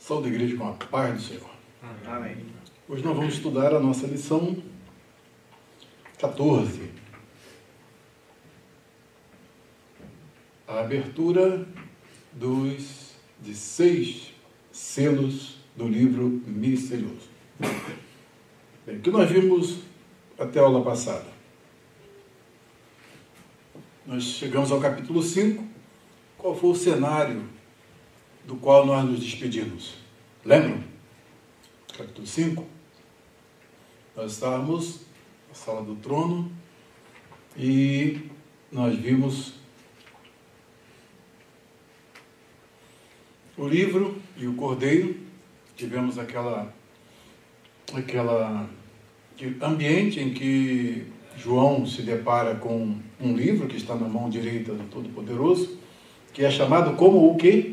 Saúde da igreja com a paz do Senhor. Amém. Hoje nós vamos estudar a nossa lição 14. A abertura de 6 selos do livro misterioso. Bem, o que nós vimos até a aula passada? Nós chegamos ao capítulo 5. Qual foi o cenário do qual nós nos despedimos? Lembram? Capítulo 5. Nós estávamos na sala do trono e nós vimos o livro e o cordeiro. Tivemos aquele ambiente em que João se depara com um livro que está na mão direita do Todo-Poderoso, que é chamado como o quê?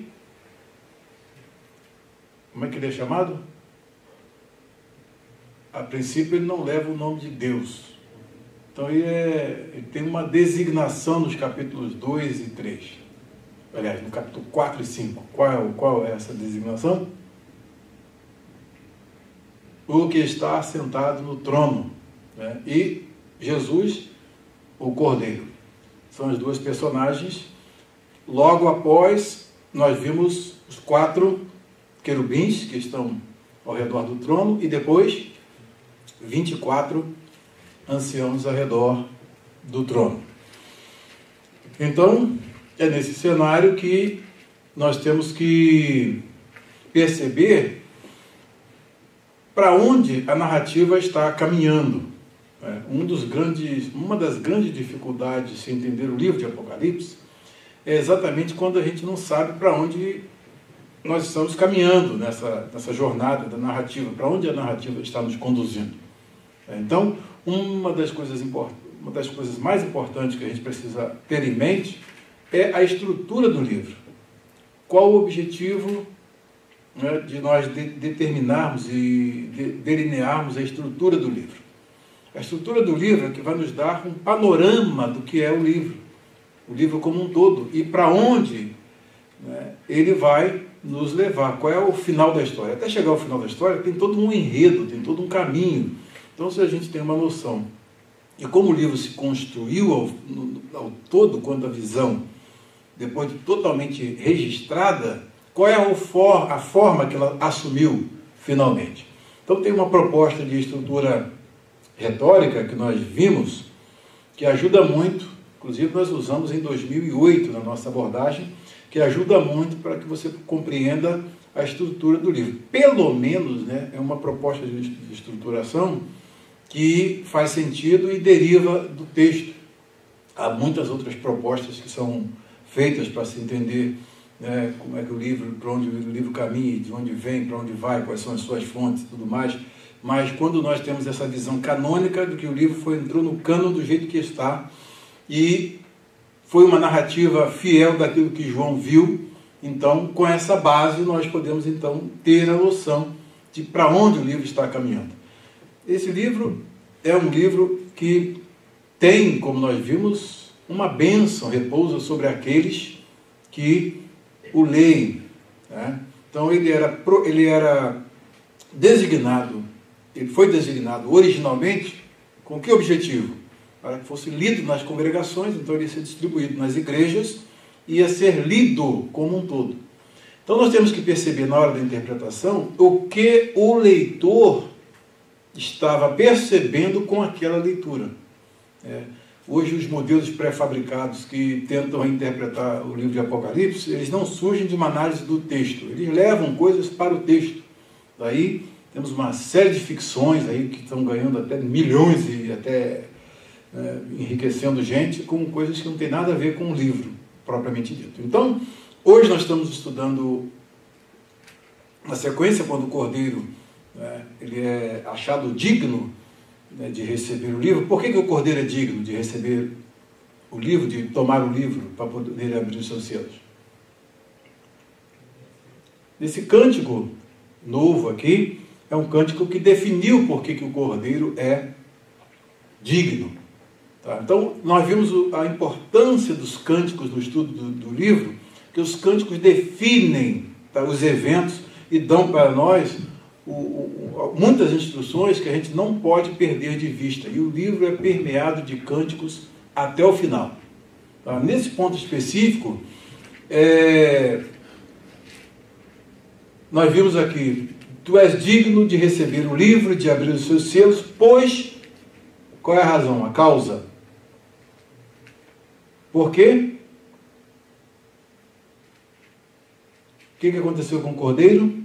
Como é que ele é chamado? A princípio ele não leva o nome de Deus. Então ele tem uma designação nos capítulos 2 e 3. Aliás, no capítulo 4 e 5. Qual é essa designação? O que está sentado no trono, né? E Jesus, o Cordeiro. São as duas personagens. Logo após, nós vimos os 4 querubins que estão ao redor do trono e depois 24 anciãos ao redor do trono. Então, é nesse cenário que nós temos que perceber para onde a narrativa está caminhando. Uma das grandes dificuldades de se entender o livro de Apocalipse é exatamente quando a gente não sabe para onde nós estamos caminhando nessa jornada da narrativa, para onde a narrativa está nos conduzindo. Então, uma das coisas mais importantes que a gente precisa ter em mente é a estrutura do livro. Qual o objetivo, né, de nós determinarmos e delinearmos a estrutura do livro? A estrutura do livro é que vai nos dar um panorama do que é o livro como um todo, e para onde, né, ele vai nos levar, qual é o final da história. Até chegar ao final da história tem todo um enredo, tem todo um caminho. Então, se a gente tem uma noção de como o livro se construiu ao todo, quanto à visão, depois de totalmente registrada, qual é a forma que ela assumiu finalmente. Então, tem uma proposta de estrutura retórica que nós vimos, que ajuda muito, inclusive nós usamos em 2008 na nossa abordagem, que ajuda muito para que você compreenda a estrutura do livro. Pelo menos, né, é uma proposta de estruturação que faz sentido e deriva do texto. Há muitas outras propostas que são feitas para se entender, né, como é que o livro, para onde o livro caminha, de onde vem, para onde vai, quais são as suas fontes e tudo mais. Mas quando nós temos essa visão canônica de que o livro entrou no cânon do jeito que está e foi uma narrativa fiel daquilo que João viu, então, com essa base, nós podemos, então, ter a noção de para onde o livro está caminhando. Esse livro é um livro que tem, como nós vimos, uma bênção, repousa sobre aqueles que o leem, né? Então, ele foi designado originalmente com que objetivo? Para que fosse lido nas congregações, então ele ia ser distribuído nas igrejas, ia ser lido como um todo. Então nós temos que perceber na hora da interpretação o que o leitor estava percebendo com aquela leitura. Hoje os modelos pré-fabricados que tentam interpretar o livro de Apocalipse, eles não surgem de uma análise do texto, eles levam coisas para o texto. Daí temos uma série de ficções aí que estão ganhando até milhões e até enriquecendo gente com coisas que não tem nada a ver com o livro propriamente dito. Então, hoje nós estamos estudando na sequência quando o Cordeiro, ele é achado digno, né, de receber o livro. Por que o Cordeiro é digno de receber o livro, de tomar o livro para poder abrir os seus selos? Esse cântico novo aqui é um cântico que definiu por que o Cordeiro é digno. Tá? Então, nós vimos a importância dos cânticos no estudo do livro, que os cânticos definem, tá, os eventos e dão para nós muitas instruções que a gente não pode perder de vista. E o livro é permeado de cânticos até o final. Tá? Nesse ponto específico, nós vimos aqui: tu és digno de receber o livro, de abrir os seus selos, pois, qual é a razão, a causa? Por quê? O que aconteceu com o cordeiro?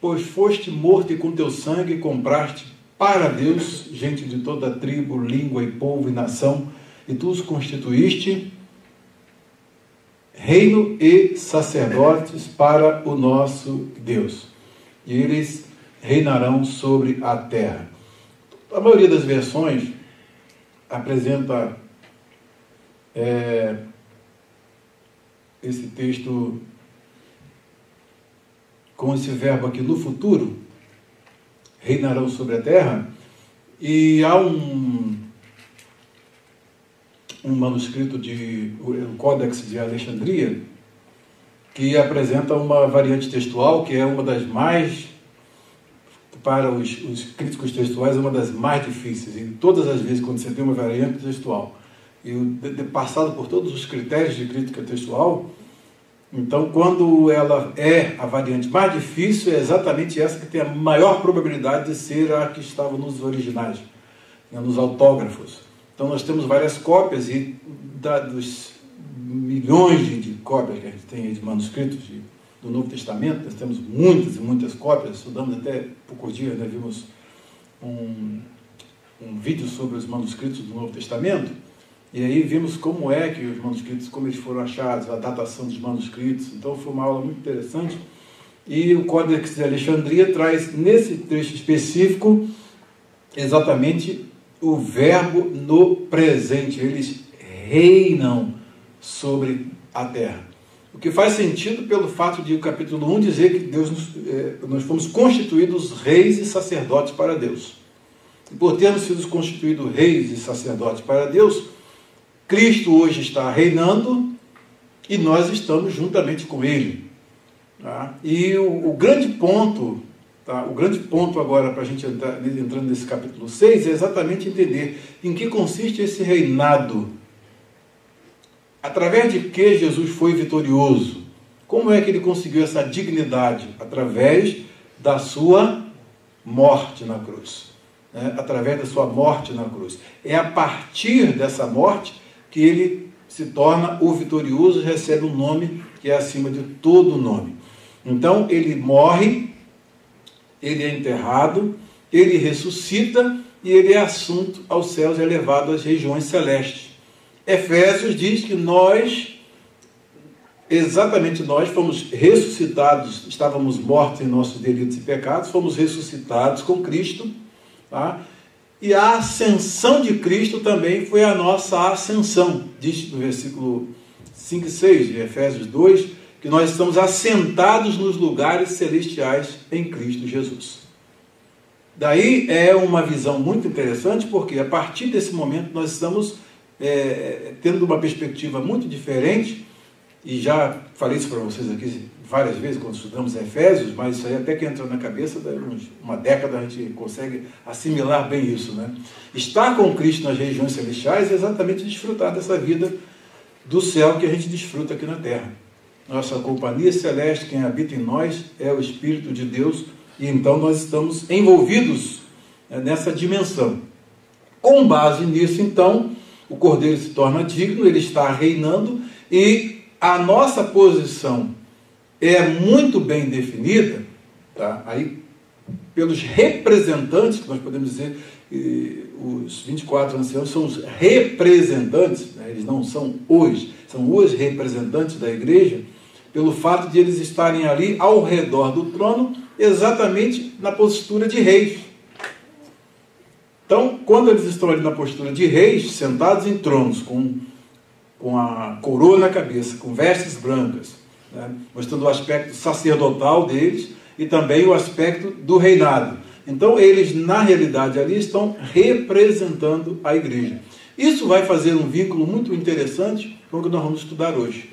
Pois foste morto e com teu sangue compraste para Deus gente de toda tribo, língua e povo e nação, e tu os constituíste reino e sacerdotes para o nosso Deus, e eles reinarão sobre a terra. A maioria das versões apresenta esse texto com esse verbo aqui no futuro, reinarão sobre a terra, e há um manuscrito o Códex de Alexandria, que apresenta uma variante textual que é uma das mais, para os críticos textuais, é uma das mais difíceis. E todas as vezes, quando você tem uma variante textual, e passado por todos os critérios de crítica textual, então, quando ela é a variante mais difícil, é exatamente essa que tem a maior probabilidade de ser a que estava nos originais, nos autógrafos. Então, nós temos várias cópias, e dos milhões de cópias que a gente tem de manuscritos do Novo Testamento, nós temos muitas e muitas cópias. Estudamos até poucos dias, né? Vimos um vídeo sobre os manuscritos do Novo Testamento, e aí vimos como é que os manuscritos, como eles foram achados, a datação dos manuscritos. Então foi uma aula muito interessante. E o Códex de Alexandria traz, nesse trecho específico, exatamente o verbo no presente. Eles reinam sobre a terra. O que faz sentido pelo fato de o capítulo 1 dizer que nós fomos constituídos reis e sacerdotes para Deus. E por termos sido constituídos reis e sacerdotes para Deus, Cristo hoje está reinando e nós estamos juntamente com Ele. Tá? E o grande ponto, tá? O grande ponto agora para a gente entrando nesse capítulo 6 é exatamente entender em que consiste esse reinado. Através de que Jesus foi vitorioso? Como é que ele conseguiu essa dignidade? Através da sua morte na cruz. Através da sua morte na cruz. É a partir dessa morte que ele se torna o vitorioso e recebe um nome que é acima de todo nome. Então, ele morre, ele é enterrado, ele ressuscita e ele é assunto aos céus, é levado às regiões celestes. Efésios diz que exatamente nós fomos ressuscitados, estávamos mortos em nossos delitos e pecados, fomos ressuscitados com Cristo, tá? E a ascensão de Cristo também foi a nossa ascensão. Diz no versículo 5 e 6 de Efésios 2, que nós estamos assentados nos lugares celestiais em Cristo Jesus. Daí é uma visão muito interessante, porque a partir desse momento nós estamos tendo uma perspectiva muito diferente, e já falei isso para vocês aqui várias vezes quando estudamos Efésios, mas isso aí até que entra na cabeça, uma década a gente consegue assimilar bem isso, né? Estar com Cristo nas regiões celestiais é exatamente desfrutar dessa vida do céu que a gente desfruta aqui na terra. Nossa companhia celeste, quem habita em nós é o Espírito de Deus, e então nós estamos envolvidos nessa dimensão. Com base nisso, então, o Cordeiro se torna digno, ele está reinando, e a nossa posição é muito bem definida, tá? Aí, pelos representantes, que nós podemos dizer, os 24 anciãos são os representantes, né? Eles não são os representantes da igreja, pelo fato de eles estarem ali ao redor do trono, exatamente na postura de reis. Então, quando eles estão ali na postura de reis, sentados em tronos, com a coroa na cabeça, com vestes brancas, né, mostrando o aspecto sacerdotal deles e também o aspecto do reinado. Então, eles, na realidade, ali estão representando a igreja. Isso vai fazer um vínculo muito interessante com o que nós vamos estudar hoje.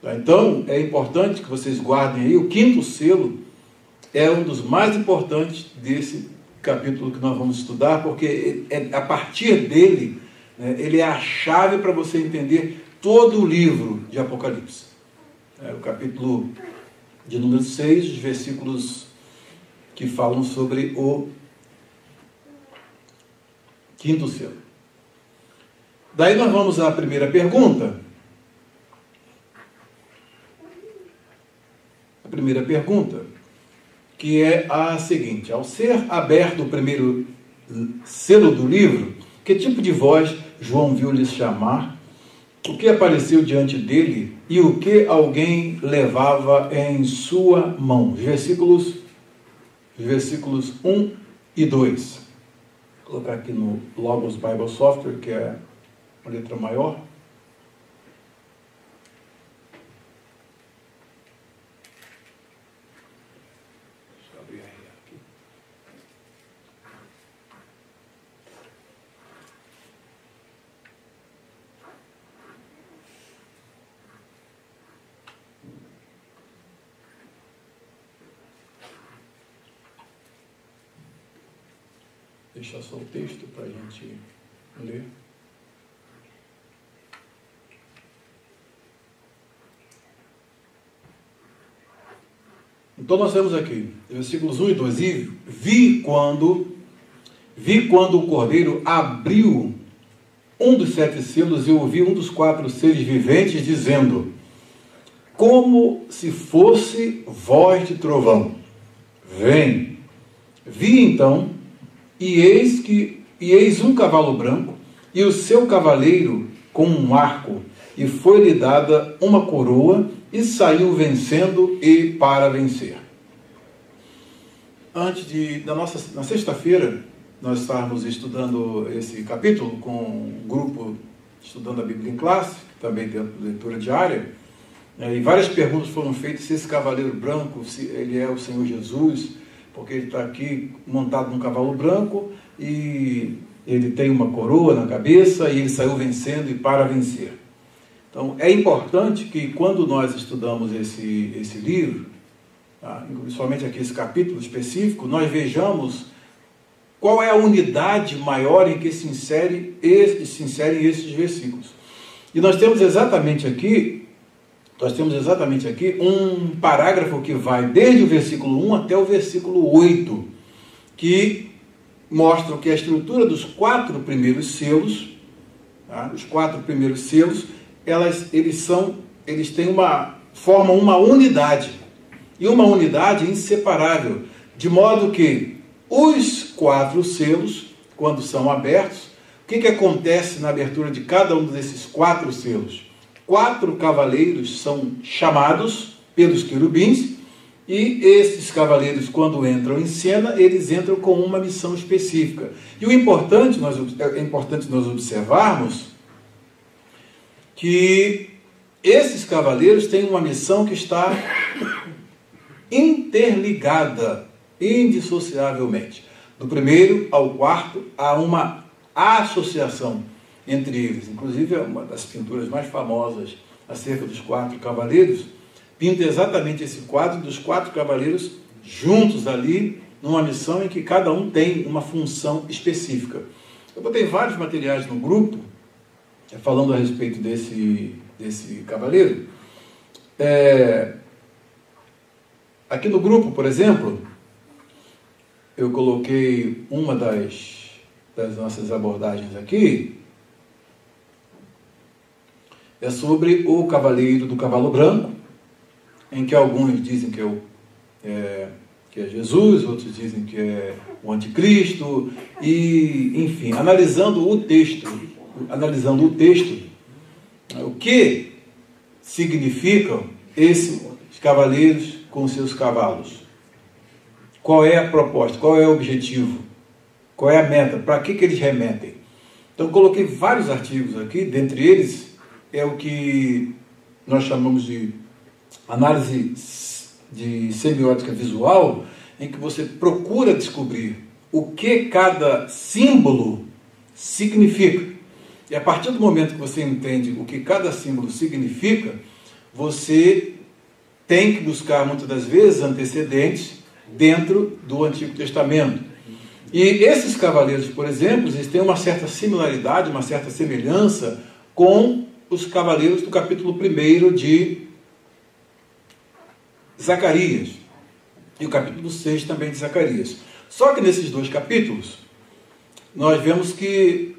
Tá? Então, é importante que vocês guardem aí, o quinto selo é um dos mais importantes desse capítulo que nós vamos estudar, porque a partir dele, né, ele é a chave para você entender todo o livro de Apocalipse. O capítulo de número 6, os versículos que falam sobre o quinto selo. Daí nós vamos à primeira pergunta. A primeira pergunta, que é a seguinte: ao ser aberto o primeiro selo do livro, que tipo de voz João viu lhes chamar? O que apareceu diante dele e o que alguém levava em sua mão? Versículos 1 e 2. Vou colocar aqui no Logos Bible Software, que é uma letra maior. Deixa eu abrir aqui. Deixa só o texto para a gente ler. Então nós temos aqui, versículos 1 e 2, e vi quando o Cordeiro abriu um dos 7 selos, e ouvi um dos 4 seres viventes dizendo, como se fosse voz de trovão, vem. Vi então, e eis um cavalo branco, e o seu cavaleiro com um arco, e foi-lhe dada uma coroa, e saiu vencendo e para vencer. Na sexta-feira, nós estávamos estudando esse capítulo com um grupo estudando a Bíblia em classe, também dentro da leitura diária, e várias perguntas foram feitas se esse cavaleiro branco, se ele é o Senhor Jesus, porque ele está aqui montado num cavalo branco e ele tem uma coroa na cabeça e ele saiu vencendo e para vencer. Então, é importante que quando nós estudamos esse livro, tá, principalmente aqui esse capítulo específico, nós vejamos qual é a unidade maior em que se inserem esses versículos. E nós temos exatamente aqui um parágrafo que vai desde o versículo 1 até o versículo 8, que mostram que a estrutura dos 4 primeiros selos, tá, os 4 primeiros selos, eles formam uma unidade, e uma unidade inseparável, de modo que os 4 selos, quando são abertos, o que acontece na abertura de cada um desses 4 selos? 4 cavaleiros são chamados pelos querubins, e esses cavaleiros, quando entram em cena, eles entram com uma missão específica. E é importante nós observarmos que esses cavaleiros têm uma missão que está interligada, indissociavelmente. Do primeiro ao quarto, há uma associação entre eles. Inclusive, uma das pinturas mais famosas acerca dos 4 cavaleiros, pinta exatamente esse quadro dos 4 cavaleiros juntos ali, numa missão em que cada um tem uma função específica. Eu botei vários materiais no grupo, falando a respeito desse cavaleiro. Aqui no grupo, por exemplo, eu coloquei uma das nossas abordagens aqui, é sobre o cavaleiro do cavalo branco, em que alguns dizem que é Jesus, outros dizem que é o anticristo, e, enfim, analisando o texto, o que significam esses cavaleiros com seus cavalos? Qual é a proposta? Qual é o objetivo? Qual é a meta? Para que eles remetem? Então, coloquei vários artigos aqui, dentre eles é o que nós chamamos de análise de semiótica visual, em que você procura descobrir o que cada símbolo significa. E a partir do momento que você entende o que cada símbolo significa, você tem que buscar muitas das vezes antecedentes dentro do Antigo Testamento. E esses cavaleiros, por exemplo, eles têm uma certa similaridade, uma certa semelhança com os cavaleiros do capítulo 1 de Zacarias e o capítulo 6 também de Zacarias. Só que nesses dois capítulos, nós vemos que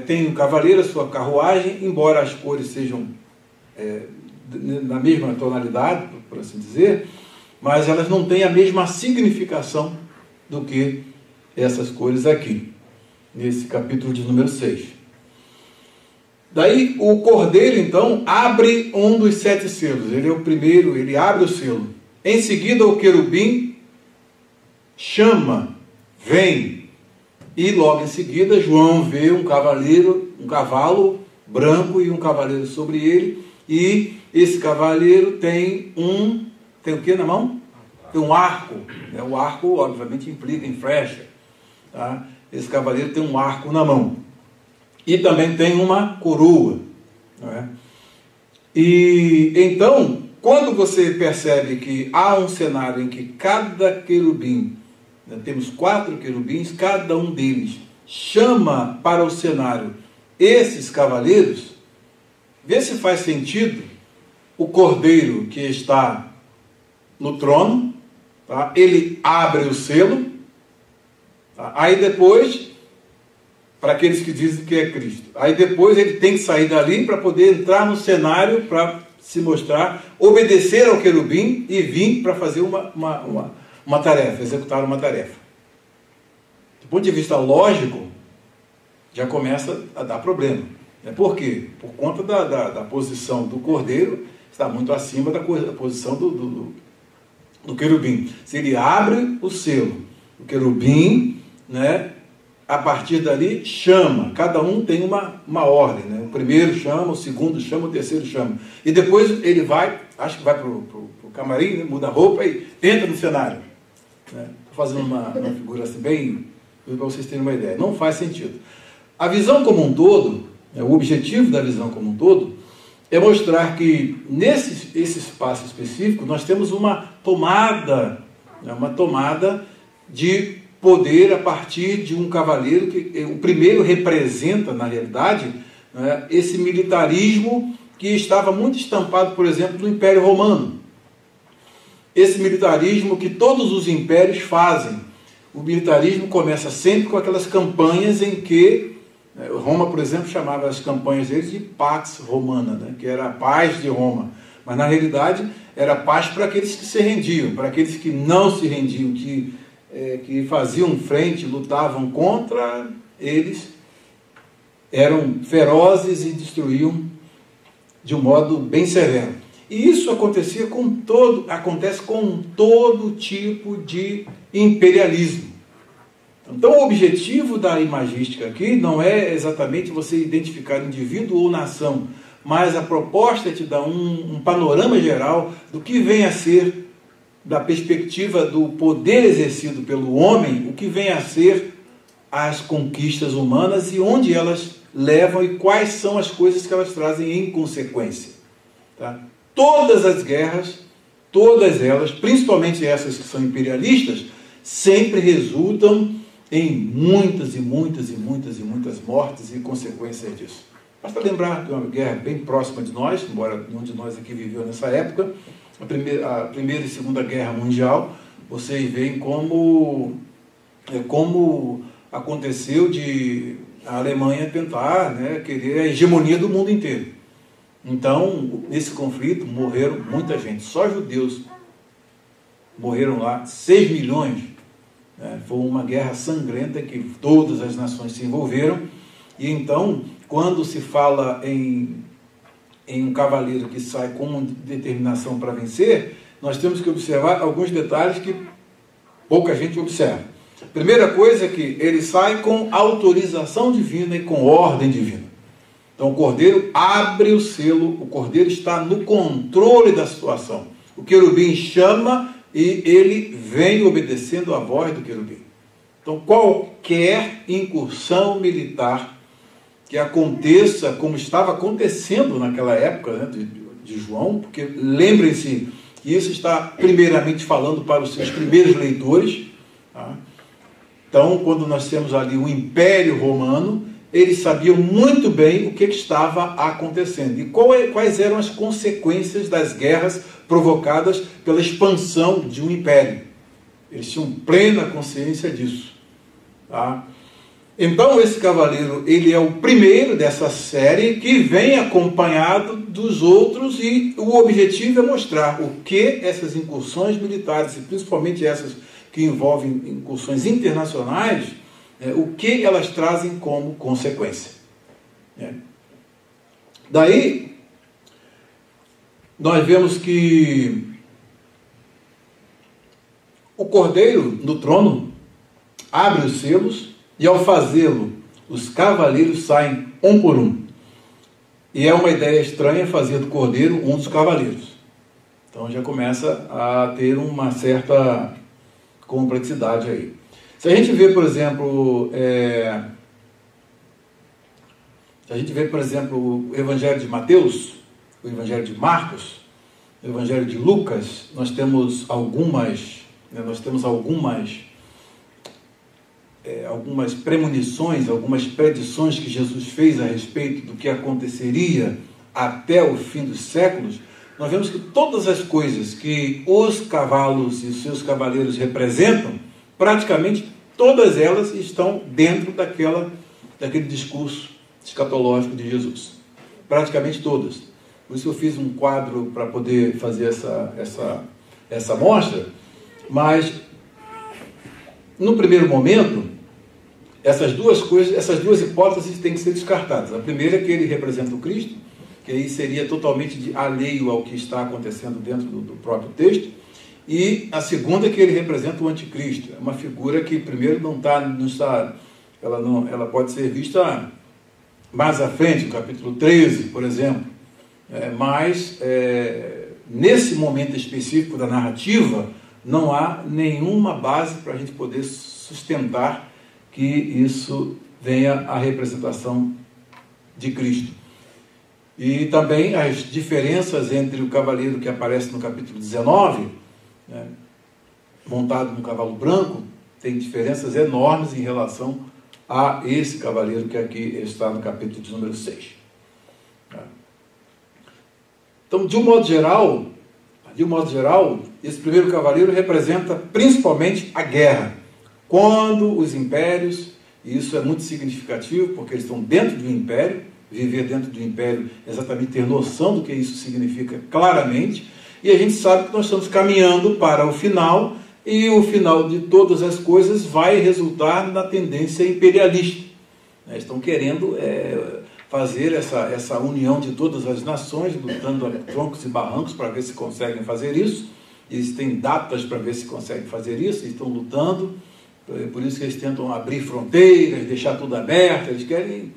tem o cavaleiro, a sua carruagem, embora as cores sejam na mesma tonalidade, por assim dizer, mas elas não têm a mesma significação do que essas cores aqui, nesse capítulo de número 6. Daí o cordeiro, então, abre um dos 7 selos. Ele é o primeiro, ele abre o selo. Em seguida, o querubim chama, vem. E logo em seguida, João vê um cavalo branco e um cavaleiro sobre ele. E esse cavaleiro tem o que na mão? Tem um arco. O arco, obviamente, implica em flecha. Tá? Esse cavaleiro tem um arco na mão. E também tem uma coroa. Não é? E então, quando você percebe que há um cenário em que cada querubim, temos 4 querubins, cada um deles chama para o cenário esses cavaleiros, vê se faz sentido o cordeiro que está no trono, tá? Ele abre o selo, tá? Aí depois, para aqueles que dizem que é Cristo, aí depois ele tem que sair dali para poder entrar no cenário, para se mostrar, obedecer ao querubim e vir para fazer uma tarefa, executar uma tarefa. Do ponto de vista lógico, já começa a dar problema. Por quê? Por conta da posição do cordeiro, está muito acima da posição do querubim. Se ele abre o selo, o querubim, a partir dali chama, cada um tem uma ordem, O primeiro chama, o segundo chama, o terceiro chama. E depois ele vai, acho que vai para o camarim, muda a roupa e entra no cenário. Estou fazendo uma figura assim bem, para vocês terem uma ideia. Não faz sentido. A visão como um todo, o objetivo da visão como um todo, é mostrar que esse espaço específico nós temos uma tomada de poder a partir de um cavaleiro que o primeiro representa, na realidade, esse militarismo que estava muito estampado, por exemplo, no Império Romano. Esse militarismo que todos os impérios fazem. O militarismo começa sempre com aquelas campanhas em que Roma, por exemplo, chamava as campanhas deles de Pax Romana, que era a paz de Roma. Mas, na realidade, era paz para aqueles que se rendiam, para aqueles que não se rendiam, que faziam frente, lutavam contra, eles eram ferozes e destruíam de um modo bem severo. E isso acontece com todo tipo de imperialismo. Então, o objetivo da imagística aqui não é exatamente você identificar indivíduo ou nação, mas a proposta é te dar um panorama geral do que vem a ser, da perspectiva do poder exercido pelo homem, o que vem a ser as conquistas humanas e onde elas levam e quais são as coisas que elas trazem em consequência. Tá? Todas as guerras, todas elas, principalmente essas que são imperialistas, sempre resultam em muitas mortes e consequências disso. Basta lembrar de uma guerra bem próxima de nós, embora nenhum de nós aqui viveu nessa época, a Primeira e Segunda Guerra Mundial. Vocês veem como aconteceu de a Alemanha tentar querer a hegemonia do mundo inteiro. Então, nesse conflito morreram muita gente, só judeus morreram lá, 6 milhões. Foi uma guerra sangrenta que todas as nações se envolveram. E então, quando se fala em um cavaleiro que sai com determinação para vencer, nós temos que observar alguns detalhes que pouca gente observa. Primeira coisa é que ele sai com autorização divina e com ordem divina. Então o cordeiro abre o selo, o cordeiro está no controle da situação. O querubim chama e ele vem obedecendo a voz do querubim. Então qualquer incursão militar que aconteça, como estava acontecendo naquela época, de João, porque lembrem-se que isso está primeiramente falando para os seus primeiros leitores. Tá? Então, quando nós temos ali o Império Romano, eles sabiam muito bem o que estava acontecendo e quais eram as consequências das guerras provocadas pela expansão de um império. Eles tinham plena consciência disso. Tá? Então, esse cavaleiro, ele é o primeiro dessa série que vem acompanhado dos outros, e o objetivo é mostrar o que essas incursões militares, e principalmente essas que envolvem incursões internacionais, o que elas trazem como consequência. Daí, nós vemos que o cordeiro no trono abre os selos, e ao fazê-lo, os cavaleiros saem um por um. E é uma ideia estranha fazer do cordeiro um dos cavaleiros. Então já começa a ter uma certa complexidade aí. Se a gente vê, por exemplo, o Evangelho de Mateus, o Evangelho de Marcos, o Evangelho de Lucas, nós temos algumas premonições, algumas predições que Jesus fez a respeito do que aconteceria até o fim dos séculos. Nós vemos que todas as coisas que os cavalos e os seus cavaleiros representam, praticamente todas elas estão dentro daquele discurso escatológico de Jesus. Praticamente todas. Por isso eu fiz um quadro para poder fazer essa mostra, mas no primeiro momento, essas duas hipóteses têm que ser descartadas. A primeira é que ele representa o Cristo, que aí seria totalmente alheio ao que está acontecendo dentro do próprio texto, e a segunda é que ele representa o anticristo. É uma figura que primeiro ela pode ser vista mais à frente, no capítulo 13, por exemplo, mas nesse momento específico da narrativa, não há nenhuma base para a gente poder sustentar que isso venha a representação de Cristo. E também as diferenças entre o cavaleiro que aparece no capítulo 19, montado no cavalo branco, tem diferenças enormes em relação a esse cavaleiro que aqui está no capítulo de número 6. Então, de um modo geral, esse primeiro cavaleiro representa principalmente a guerra. Quando os impérios, e isso é muito significativo, porque eles estão dentro de um império, viver dentro de um império, exatamente ter noção do que isso significa claramente, e a gente sabe que nós estamos caminhando para o final, e o final de todas as coisas vai resultar na tendência imperialista. Estão querendo fazer essa união de todas as nações, lutando a troncos e barrancos para ver se conseguem fazer isso. Eles têm datas para ver se conseguem fazer isso, eles estão lutando, por isso que eles tentam abrir fronteiras, deixar tudo aberto, eles querem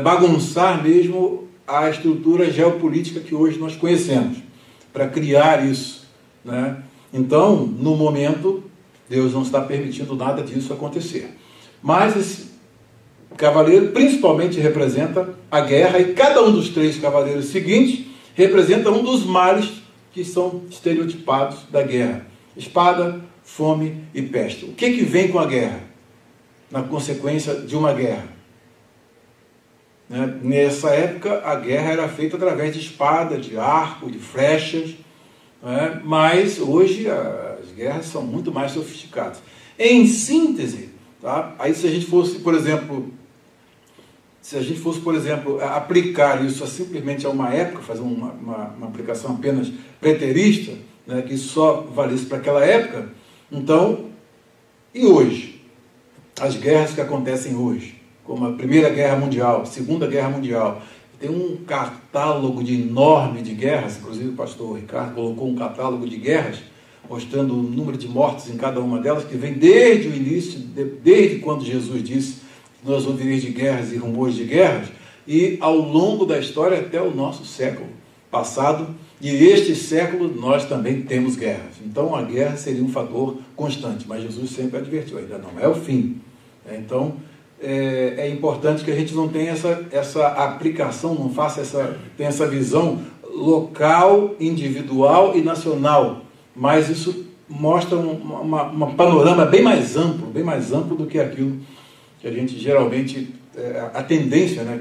bagunçar mesmo a estrutura geopolítica que hoje nós conhecemos, para criar isso. Então, no momento, Deus não está permitindo nada disso acontecer. Mas esse cavaleiro principalmente representa a guerra, e cada um dos três cavaleiros seguintes representa um dos males que são estereotipados da guerra: espada, fome e peste. O que vem com a guerra? Na consequência de uma guerra. Nessa época, a guerra era feita através de espada, de arco, de flechas, mas hoje as guerras são muito mais sofisticadas. Em síntese, aí se a gente fosse, por exemplo, aplicar isso simplesmente a uma época, fazer uma aplicação apenas preterista, que só valesse para aquela época, então, e hoje? As guerras que acontecem hoje, como a Primeira Guerra Mundial, a Segunda Guerra Mundial, tem um catálogo enorme de guerras, inclusive o pastor Ricardo colocou um catálogo de guerras, mostrando o número de mortes em cada uma delas, que vem desde o início, desde quando Jesus disse: nós ouvireis de guerras e rumores de guerras, e ao longo da história até o nosso século passado, e este século nós também temos guerras. Então a guerra seria um fator constante, mas Jesus sempre advertiu: ainda não é o fim. Então é importante que a gente não tenha essa aplicação, não tenha essa visão local, individual e nacional, mas isso mostra um panorama bem mais amplo do que aquilo que a gente geralmente, a tendência, né,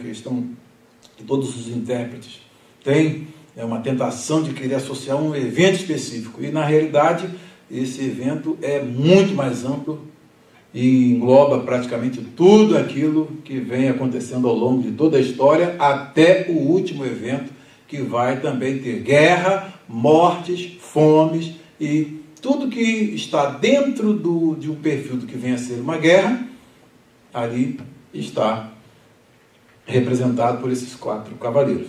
que todos os intérpretes têm, é uma tentação de querer associar um evento específico, e na realidade esse evento é muito mais amplo e engloba praticamente tudo aquilo que vem acontecendo ao longo de toda a história, até o último evento, que vai também ter guerra, mortes, fomes e tudo que está dentro de um perfil do que vem a ser uma guerra, ali está representado por esses 4 cavaleiros.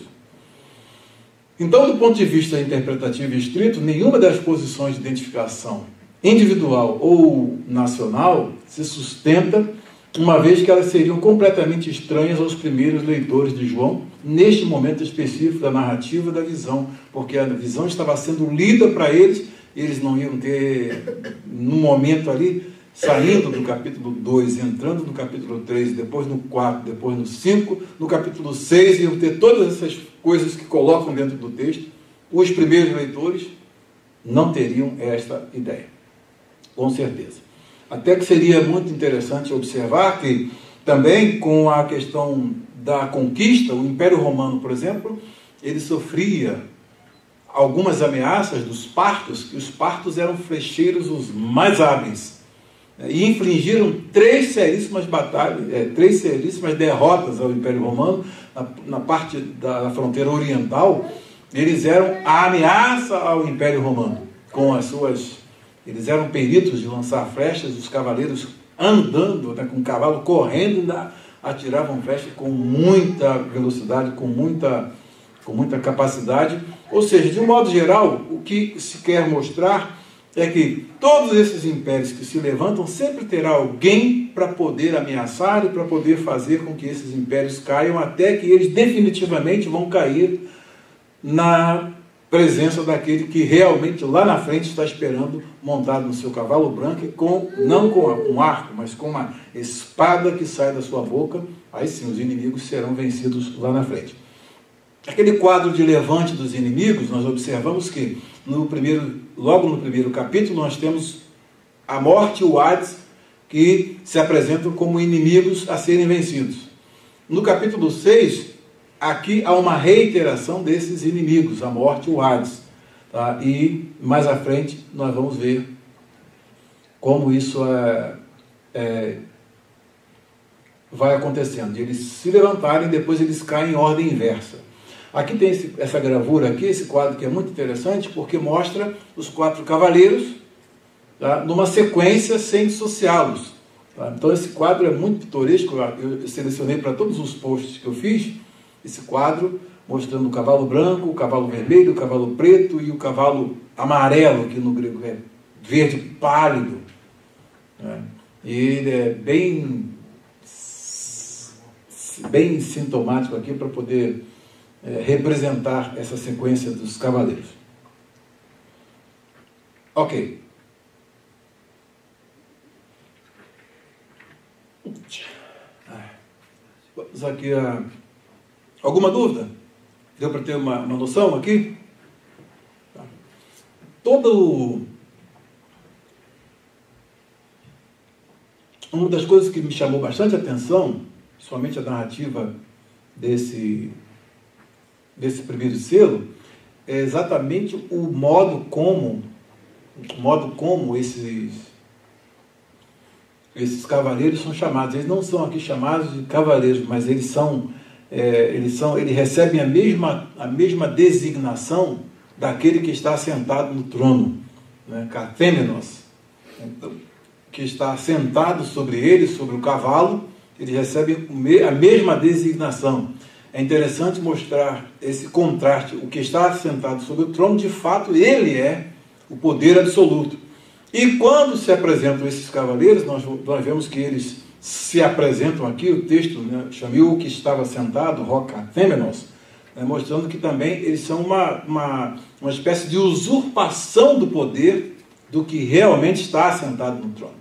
Então, do ponto de vista interpretativo e estrito, nenhuma das posições de identificação individual ou nacional se sustenta, uma vez que elas seriam completamente estranhas aos primeiros leitores de João, neste momento específico da narrativa da visão, porque a visão estava sendo lida para eles, eles não iam ter, no momento ali, saindo do capítulo 2, entrando no capítulo 3, depois no 4, depois no 5, no capítulo 6, iam ter todas essas coisas que colocam dentro do texto. Os primeiros leitores não teriam esta ideia, com certeza. Até que seria muito interessante observar que também com a questão da conquista, o Império Romano, por exemplo, ele sofria algumas ameaças dos partos, que os partos eram flecheiros os mais hábeis, e infligiram 3 seríssimas batalhas, 3 seríssimas derrotas ao Império Romano, na parte da fronteira oriental. Eles eram a ameaça ao Império Romano, com as suas... Eles eram peritos de lançar flechas, os cavaleiros andando, né, com o cavalo correndo, atiravam flechas com muita velocidade, com muita capacidade. Ou seja, de um modo geral, o que se quer mostrar é que todos esses impérios que se levantam sempre terá alguém para poder ameaçar e para poder fazer com que esses impérios caiam, até que eles definitivamente vão cair na presença daquele que realmente lá na frente está esperando, montado no seu cavalo branco, não com um arco, mas com uma espada que sai da sua boca. Aí sim, os inimigos serão vencidos lá na frente. Aquele quadro de levante dos inimigos, nós observamos que logo no primeiro capítulo nós temos a morte e o Hades, que se apresentam como inimigos a serem vencidos. No capítulo 6, aqui há uma reiteração desses inimigos, a morte e o Hades. Tá? E mais à frente nós vamos ver como isso vai acontecendo. De eles se levantarem, depois eles caem em ordem inversa. Aqui tem essa gravura aqui, esse quadro que é muito interessante, porque mostra os 4 cavaleiros, tá, numa sequência sem dissociá-los. Tá? Então esse quadro é muito pitoresco. Eu selecionei para todos os posts que eu fiz esse quadro, mostrando o cavalo branco, o cavalo vermelho, o cavalo preto e o cavalo amarelo, que no grego é verde pálido. Né? E ele é bem sintomático aqui para poder representar essa sequência dos cavaleiros. Ok. Vamos aqui a... Alguma dúvida? Deu para ter uma noção aqui? Tá. Uma das coisas que me chamou bastante atenção, somente a narrativa desse primeiro selo, é exatamente o modo como esses cavaleiros são chamados. Eles não são aqui chamados de cavaleiros, mas eles recebem a mesma designação daquele que está sentado no trono, né? Catêmenos, então, que está sentado sobre ele, sobre o cavalo. Eles recebem a mesma designação. É interessante mostrar esse contraste. O que está sentado sobre o trono, de fato, ele é o poder absoluto. E quando se apresentam esses cavaleiros, nós vemos que eles se apresentam aqui, o texto, né, chamou o que estava sentado, Rocatêmenos, né, mostrando que também eles são uma espécie de usurpação do poder do que realmente está sentado no trono.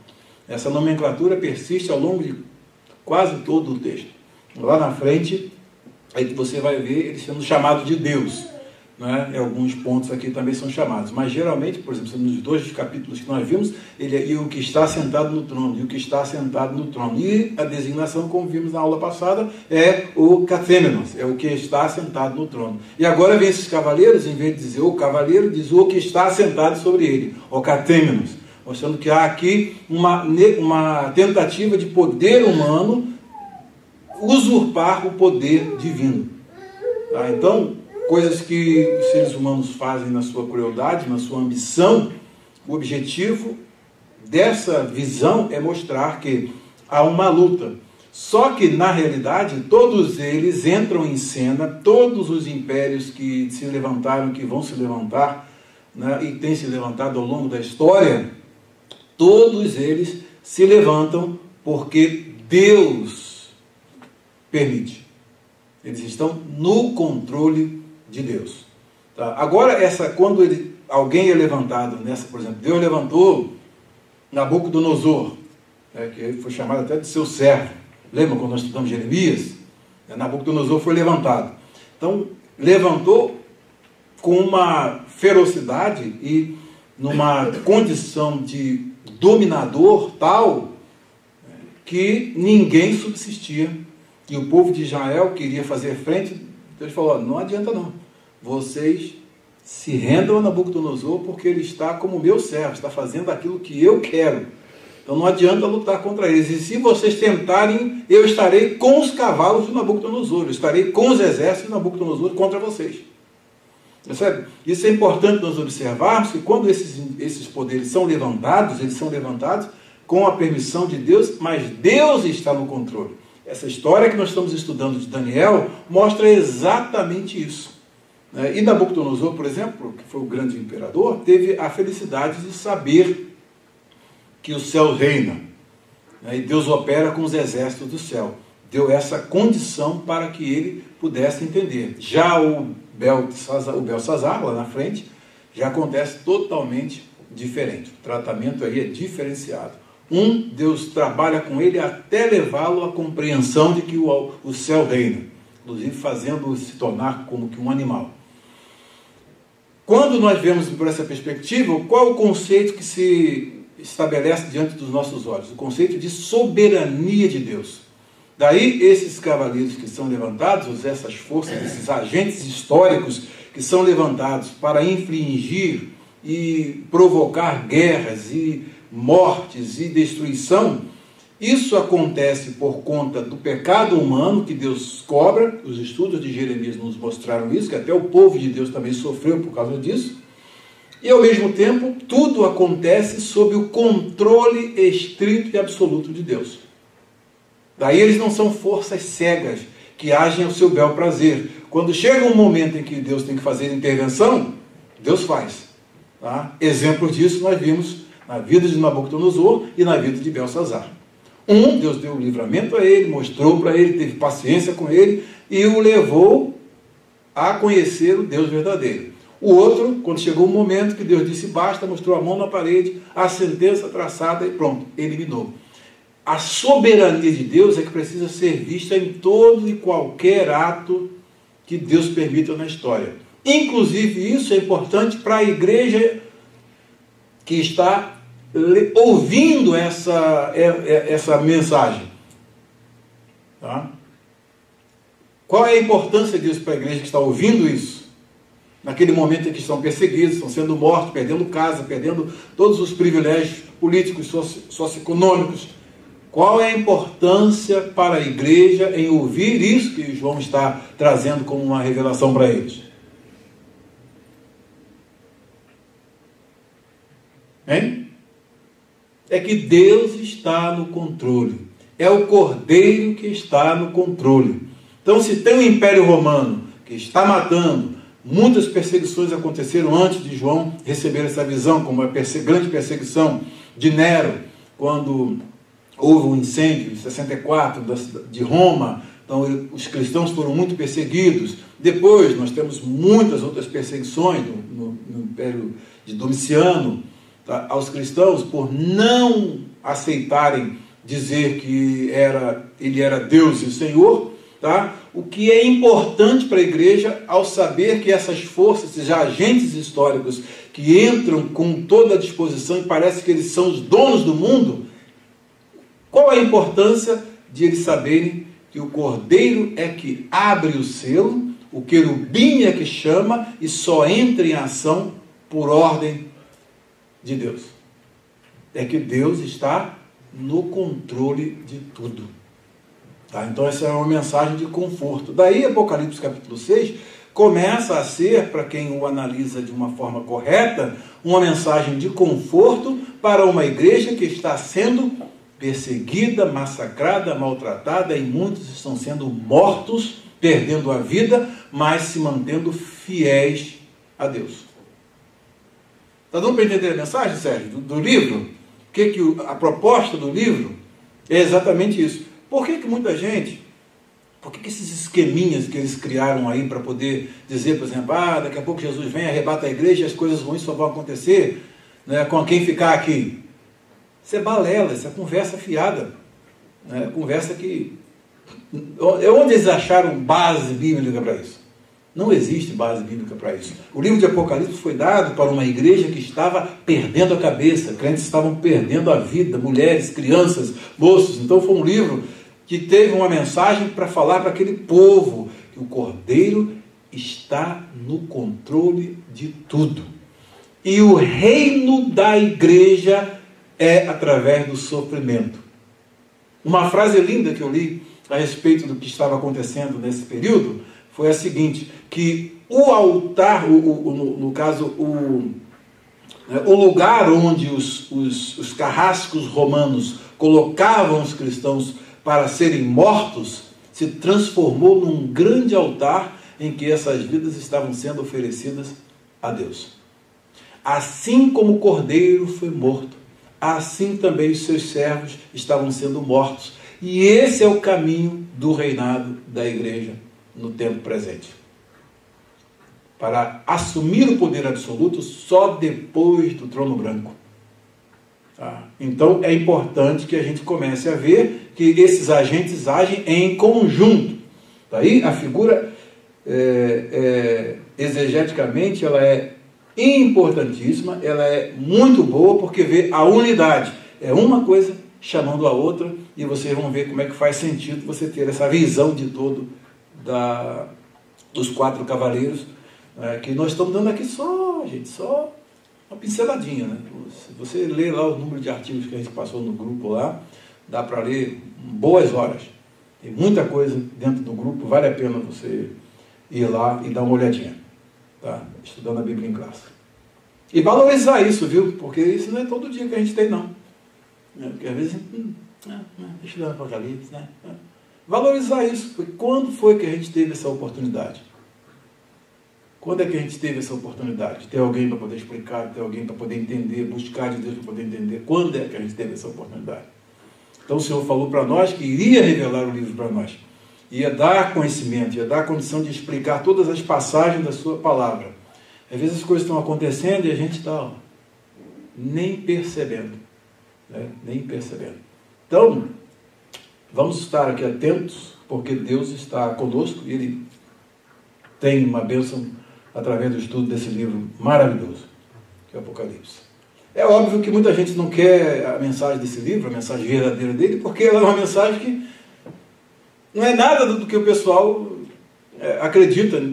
Essa nomenclatura persiste ao longo de quase todo o texto. Lá na frente, aí que você vai ver ele sendo chamado de Deus. né? E alguns pontos aqui também são chamados. Mas geralmente, por exemplo, nos 2 capítulos que nós vimos, ele é e o que está sentado no trono, e o que está sentado no trono. E a designação, como vimos na aula passada, é o Catêmenos, é o que está sentado no trono. E agora vem esses cavaleiros, em vez de dizer o cavaleiro, diz o que está sentado sobre ele, o Catêmenos, mostrando que há aqui uma tentativa de poder humano usurpar o poder divino. Tá? Então, coisas que os seres humanos fazem na sua crueldade, na sua ambição, o objetivo dessa visão é mostrar que há uma luta. Só que, na realidade, todos eles entram em cena, todos os impérios que se levantaram, que vão se levantar, né, e têm se levantado ao longo da história, todos eles se levantam porque Deus permite. Eles estão no controle de Deus. Tá? Agora, quando alguém é levantado nessa, por exemplo, Deus levantou Nabucodonosor, né, que foi chamado até de seu servo. Lembra quando nós estudamos Jeremias? Nabucodonosor foi levantado. Então, levantou com uma ferocidade e numa condição de dominador tal que ninguém subsistia. E o povo de Israel queria fazer frente. Deus falou: não adianta não. Vocês se rendam a Nabucodonosor porque ele está como meu servo, está fazendo aquilo que eu quero. Então não adianta lutar contra eles. E se vocês tentarem, eu estarei com os cavalos de Nabucodonosor, eu estarei com os exércitos de Nabucodonosor contra vocês. Percebe? Isso é importante nós observarmos, que quando esses poderes são levantados, eles são levantados com a permissão de Deus, mas Deus está no controle. Essa história que nós estamos estudando de Daniel mostra exatamente isso. E Nabucodonosor, por exemplo, que foi o grande imperador, teve a felicidade de saber que o céu reina, e Deus opera com os exércitos do céu. Deu essa condição para que ele pudesse entender. Já o Belsazar, lá na frente, já acontece totalmente diferente. O tratamento aí é diferenciado. Deus trabalha com ele até levá-lo à compreensão de que o céu reina, inclusive fazendo-o se tornar como que um animal. Quando nós vemos por essa perspectiva, qual o conceito que se estabelece diante dos nossos olhos? O conceito de soberania de Deus. Daí esses cavaleiros que são levantados, essas forças, esses agentes históricos que são levantados para infligir e provocar guerras e mortes e destruição, isso acontece por conta do pecado humano que Deus cobra. Os estudos de Jeremias nos mostraram isso, que até o povo de Deus também sofreu por causa disso. E ao mesmo tempo, tudo acontece sob o controle estrito e absoluto de Deus. Daí eles não são forças cegas que agem ao seu bel prazer. Quando chega um momento em que Deus tem que fazer intervenção, Deus faz. Tá? Exemplos disso nós vimos na vida de Nabucodonosor e na vida de Belsazar. Deus deu o livramento a ele, mostrou para ele, teve paciência com ele e o levou a conhecer o Deus verdadeiro. O outro, quando chegou o momento que Deus disse basta, mostrou a mão na parede, a sentença traçada e pronto, eliminou. A soberania de Deus é que precisa ser vista em todo e qualquer ato que Deus permita na história. Inclusive, isso é importante para a igreja que está ouvindo essa mensagem. Tá? Qual é a importância disso para a igreja que está ouvindo isso? Naquele momento em que estão perseguidos, estão sendo mortos, perdendo casa, perdendo todos os privilégios políticos, socioeconômicos. Qual é a importância para a igreja em ouvir isso que João está trazendo como uma revelação para eles? Hein? É que Deus está no controle. É o Cordeiro que está no controle. Então, se tem um Império Romano que está matando, muitas perseguições aconteceram antes de João receber essa visão, como a grande perseguição de Nero, quando houve um incêndio em 64 de Roma. Então, os cristãos foram muito perseguidos. Depois, nós temos muitas outras perseguições no Império de Domiciano, tá, aos cristãos, por não aceitarem dizer que ele era Deus e o Senhor. Tá? o que é importante para a igreja ao saber que essas forças, esses agentes históricos que entram com toda a disposição e parece que eles são os donos do mundo, qual a importância de eles saberem que o Cordeiro é que abre o selo, o querubim é que chama e só entra em ação por ordem de Deus? É que Deus está no controle de tudo. Tá? Então essa é uma mensagem de conforto. Daí Apocalipse capítulo 6 começa a ser, para quem o analisa de uma forma correta, uma mensagem de conforto para uma igreja que está sendo perseguida, massacrada, maltratada, e muitos estão sendo mortos, perdendo a vida, mas se mantendo fiéis a Deus. Está dando para entender a mensagem, Sérgio, do livro? A proposta do livro é exatamente isso. Por que muita gente, por que esses esqueminhas que eles criaram aí para poder dizer, por exemplo, daqui a pouco Jesus vem, arrebata a igreja e as coisas ruins só vão acontecer, né, com quem ficar aqui? Isso é balela, isso é conversa fiada, né, conversa que... Onde eles acharam base bíblica para isso? Não existe base bíblica para isso. O livro de Apocalipse foi dado para uma igreja que estava perdendo a cabeça, crentes estavam perdendo a vida, mulheres, crianças, moços. Então foi um livro que teve uma mensagem para falar para aquele povo que o Cordeiro está no controle de tudo. E o reino da igreja é através do sofrimento. Uma frase linda que eu li a respeito do que estava acontecendo nesse período foi a seguinte, que o altar, no caso, o lugar onde os carrascos romanos colocavam os cristãos para serem mortos, se transformou num grande altar em que essas vidas estavam sendo oferecidas a Deus. Assim como o Cordeiro foi morto, assim também os seus servos estavam sendo mortos. E esse é o caminho do reinado da igreja no tempo presente. Para assumir o poder absoluto só depois do trono branco. Tá? Então é importante que a gente comece a ver que esses agentes agem em conjunto. Daí a figura, exegeticamente, ela é importantíssima, ela é muito boa porque vê a unidade. É uma coisa chamando a outra e vocês vão ver como é que faz sentido você ter essa visão de todo dos 4 cavaleiros, que nós estamos dando aqui só uma pinceladinha, né? Se você ler lá o número de artigos que a gente passou no grupo lá, dá para ler boas horas. Tem muita coisa dentro do grupo, vale a pena você ir lá e dar uma olhadinha, tá? Estudando a Bíblia em classe. E valorizar isso, viu? Porque isso não é todo dia que a gente tem, não. Porque às vezes, estudando Apocalipse, né? Valorizar isso, porque quando foi que a gente teve essa oportunidade? Quando é que a gente teve essa oportunidade? De ter alguém para poder explicar, de ter alguém para poder entender, buscar de Deus para poder entender. Quando é que a gente teve essa oportunidade? Então o Senhor falou para nós que iria revelar o livro para nós. Ia dar conhecimento, ia dar condição de explicar todas as passagens da sua palavra. Às vezes as coisas estão acontecendo e a gente está nem percebendo. Né? Nem percebendo. Então, vamos estar aqui atentos, porque Deus está conosco e Ele tem uma bênção através do estudo desse livro maravilhoso, que é o Apocalipse. É óbvio que muita gente não quer a mensagem desse livro, a mensagem verdadeira dele, porque ela é uma mensagem que não é nada do que o pessoal acredita.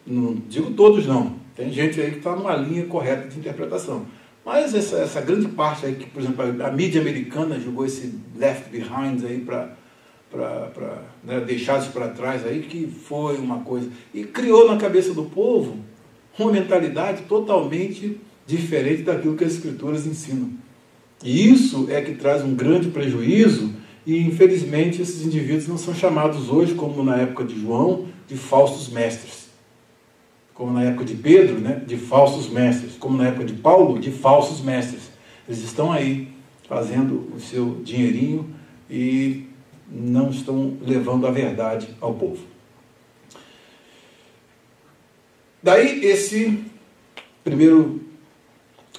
Não digo todos, não. Tem gente aí que está numa linha correta de interpretação. Mas essa grande parte aí, que, por exemplo, a mídia americana jogou esse left behind aí para deixar isso para trás aí, que foi uma coisa... E criou na cabeça do povo uma mentalidade totalmente diferente daquilo que as Escrituras ensinam. E isso é que traz um grande prejuízo e, infelizmente, esses indivíduos não são chamados hoje, como na época de João, de falsos mestres. Como na época de Pedro, né, de falsos mestres. Como na época de Paulo, de falsos mestres. Eles estão aí fazendo o seu dinheirinho e não estão levando a verdade ao povo. Daí esse primeiro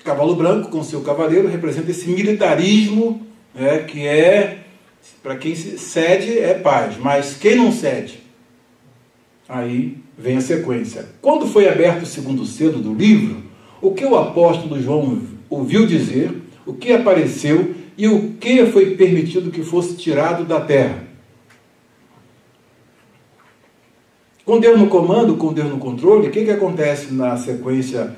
cavalo branco com seu cavaleiro representa esse militarismo, que é, para quem cede é paz, mas quem não cede, Aí vem a sequência. Quando foi aberto o segundo selo do livro, o que o apóstolo João ouviu dizer, o que apareceu e o que foi permitido que fosse tirado da terra. Com Deus no comando, com Deus no controle, o que acontece na sequência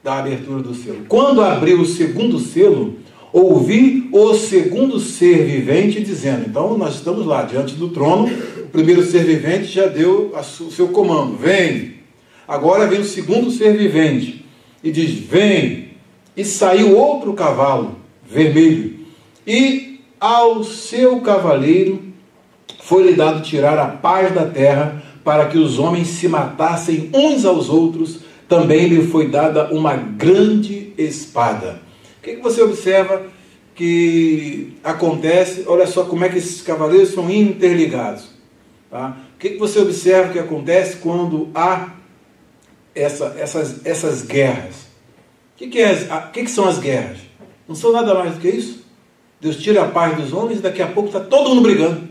da abertura do selo? Quando abriu o segundo selo, ouvi o segundo ser vivente dizendo, então nós estamos lá diante do trono, o primeiro ser vivente já deu o seu comando, vem. Agora vem o segundo ser vivente e diz, vem. E saiu outro cavalo vermelho, e ao seu cavaleiro foi-lhe dado tirar a paz da terra, para que os homens se matassem uns aos outros. Também lhe foi dada uma grande espada. O que você observa que acontece? Olha só como é que esses cavaleiros são interligados. Tá? O que você observa que acontece quando há essas guerras? O que são as guerras? Não são nada mais do que isso. Deus tira a paz dos homens e daqui a pouco está todo mundo brigando.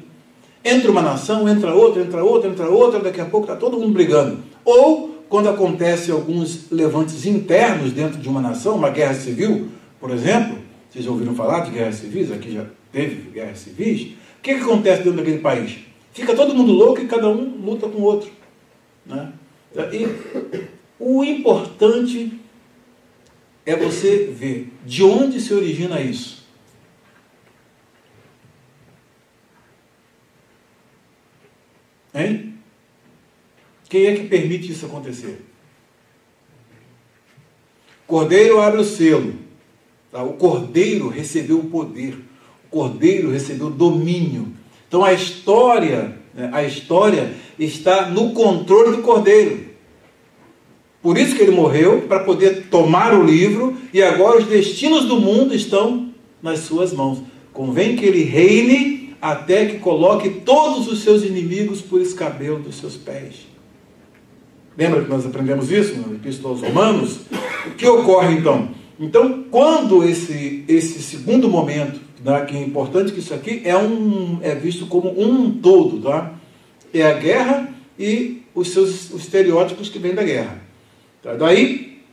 Entra uma nação, entra outra, daqui a pouco está todo mundo brigando. Ou, quando acontece alguns levantes internos dentro de uma nação, uma guerra civil, por exemplo, vocês já ouviram falar de guerras civis? Aqui já teve guerras civis. O que acontece dentro daquele país? Fica todo mundo louco e cada um luta com o outro. Né? E o importante é você ver de onde se origina isso. Hein? Quem é que permite isso acontecer? O Cordeiro abre o selo. Tá? O Cordeiro recebeu o poder. O Cordeiro recebeu o domínio. Então a história está no controle do Cordeiro. Por isso que ele morreu, para poder tomar o livro, e agora os destinos do mundo estão nas suas mãos. Convém que ele reine até que coloque todos os seus inimigos por escabelo dos seus pés. Lembra que nós aprendemos isso na Epístola aos Romanos? O que ocorre então? Então, quando esse segundo momento, tá, que é importante que isso aqui é visto como um todo, tá? É a guerra e os estereótipos que vêm da guerra. Tá? Daí,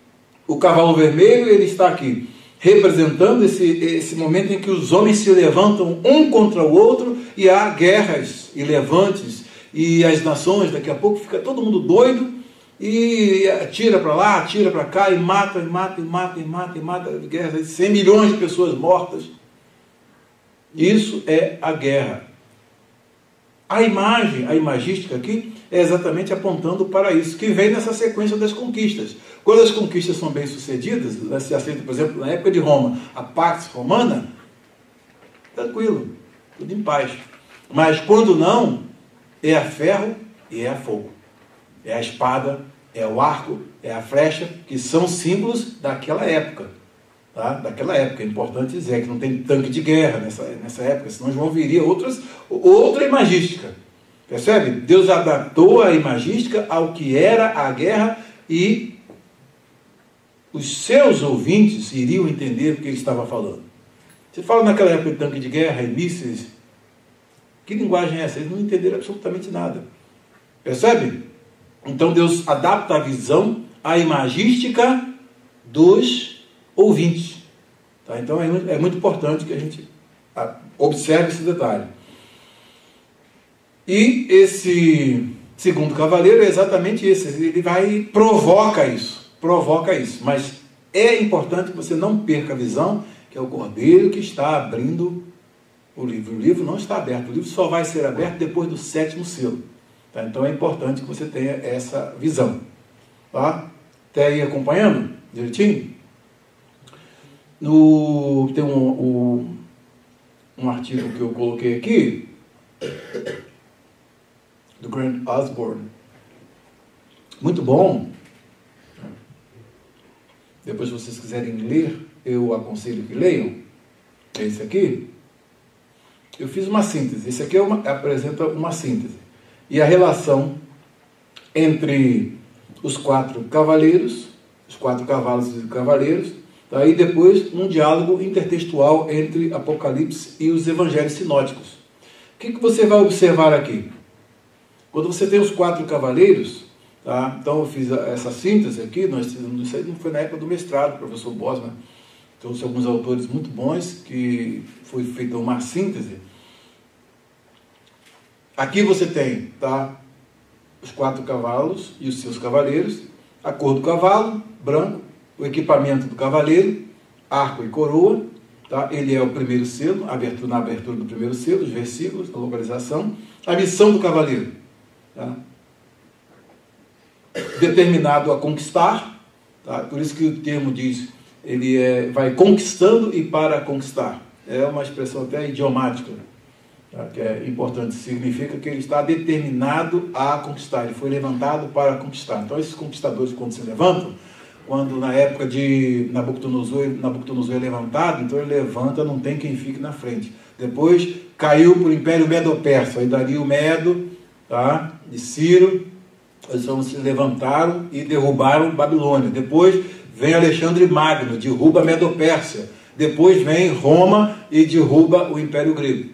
o cavalo vermelho, ele está aqui representando esse momento em que os homens se levantam um contra o outro e há guerras e levantes e as nações, daqui a pouco fica todo mundo doido e atira para lá, atira para cá e mata, guerras, 100 milhões de pessoas mortas. Isso é a guerra. A imagística aqui é exatamente apontando para isso, que vem nessa sequência das conquistas. Quando as conquistas são bem sucedidas, se aceita, por exemplo, na época de Roma, a Pax Romana, tranquilo, tudo em paz. Mas quando não, é a ferro e é a fogo. É a espada, é o arco, é a flecha, que são símbolos daquela época. Tá? Daquela época, é importante dizer que não tem tanque de guerra nessa época, senão João viria outra imagística. Percebe? Deus adaptou a imagística ao que era a guerra e os seus ouvintes iriam entender o que ele estava falando. Você fala naquela época de tanque de guerra e mísseis, que linguagem é essa? Eles não entenderam absolutamente nada. Percebe? Então Deus adapta a visão à imagística dos ouvintes. Tá? Então é muito importante que a gente observe esse detalhe. E esse segundo cavaleiro é exatamente esse. Ele vai e provoca isso. Mas é importante que você não perca a visão, que é o Cordeiro que está abrindo o livro. O livro não está aberto. O livro só vai ser aberto depois do 7º selo. Tá? Então é importante que você tenha essa visão. Tá? Até aí acompanhando direitinho? Tem um artigo que eu coloquei aqui, do Grant Osborne. Muito bom. Depois, se vocês quiserem ler, eu aconselho que leiam. É esse aqui. Eu fiz uma síntese. Esse aqui apresenta uma síntese. E a relação entre os 4 cavaleiros, os 4 cavalos e cavaleiros, tá? E depois um diálogo intertextual entre Apocalipse e os evangelhos sinóticos. O que você vai observar aqui? Quando você tem os 4 cavaleiros, tá? Então eu fiz essa síntese aqui, isso aí não foi na época do mestrado, professor Bosman trouxe alguns autores muito bons, que foi feita uma síntese. Aqui você tem, tá, os 4 cavalos e os seus cavaleiros, a cor do cavalo, branco, o equipamento do cavaleiro, arco e coroa, tá? Ele é o primeiro selo, na abertura do primeiro selo, os versículos, a localização, a missão do cavaleiro, tá? Determinado a conquistar, tá? Por isso que o termo diz, ele vai conquistando e para conquistar. É uma expressão até idiomática, tá? Que é importante, significa que ele está determinado a conquistar, ele foi levantado para conquistar. Então esses conquistadores, quando se levantam, quando na época de Nabucodonosor é levantado, então ele levanta, não tem quem fique na frente. Depois caiu para o Império Medo-Persa, aí Dario Medo, tá? E Ciro, eles se levantaram e derrubaram Babilônia. Depois vem Alexandre Magno, derruba a Medo-Pérsia. Depois vem Roma e derruba o Império Grego.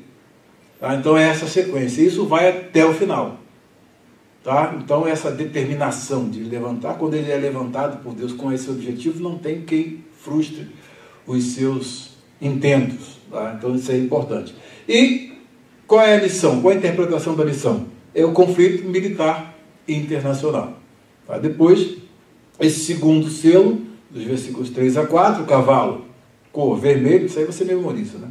Tá? Então é essa sequência. Isso vai até o final. Tá? Então essa determinação de levantar, quando ele é levantado por Deus com esse objetivo, não tem quem frustre os seus intentos. Tá? Então isso é importante. E qual é a missão? Qual é a interpretação da missão? É o conflito militar internacional. Tá? Depois, esse segundo selo, dos versículos 3 a 4, o cavalo, cor vermelho, isso aí você memoriza, né?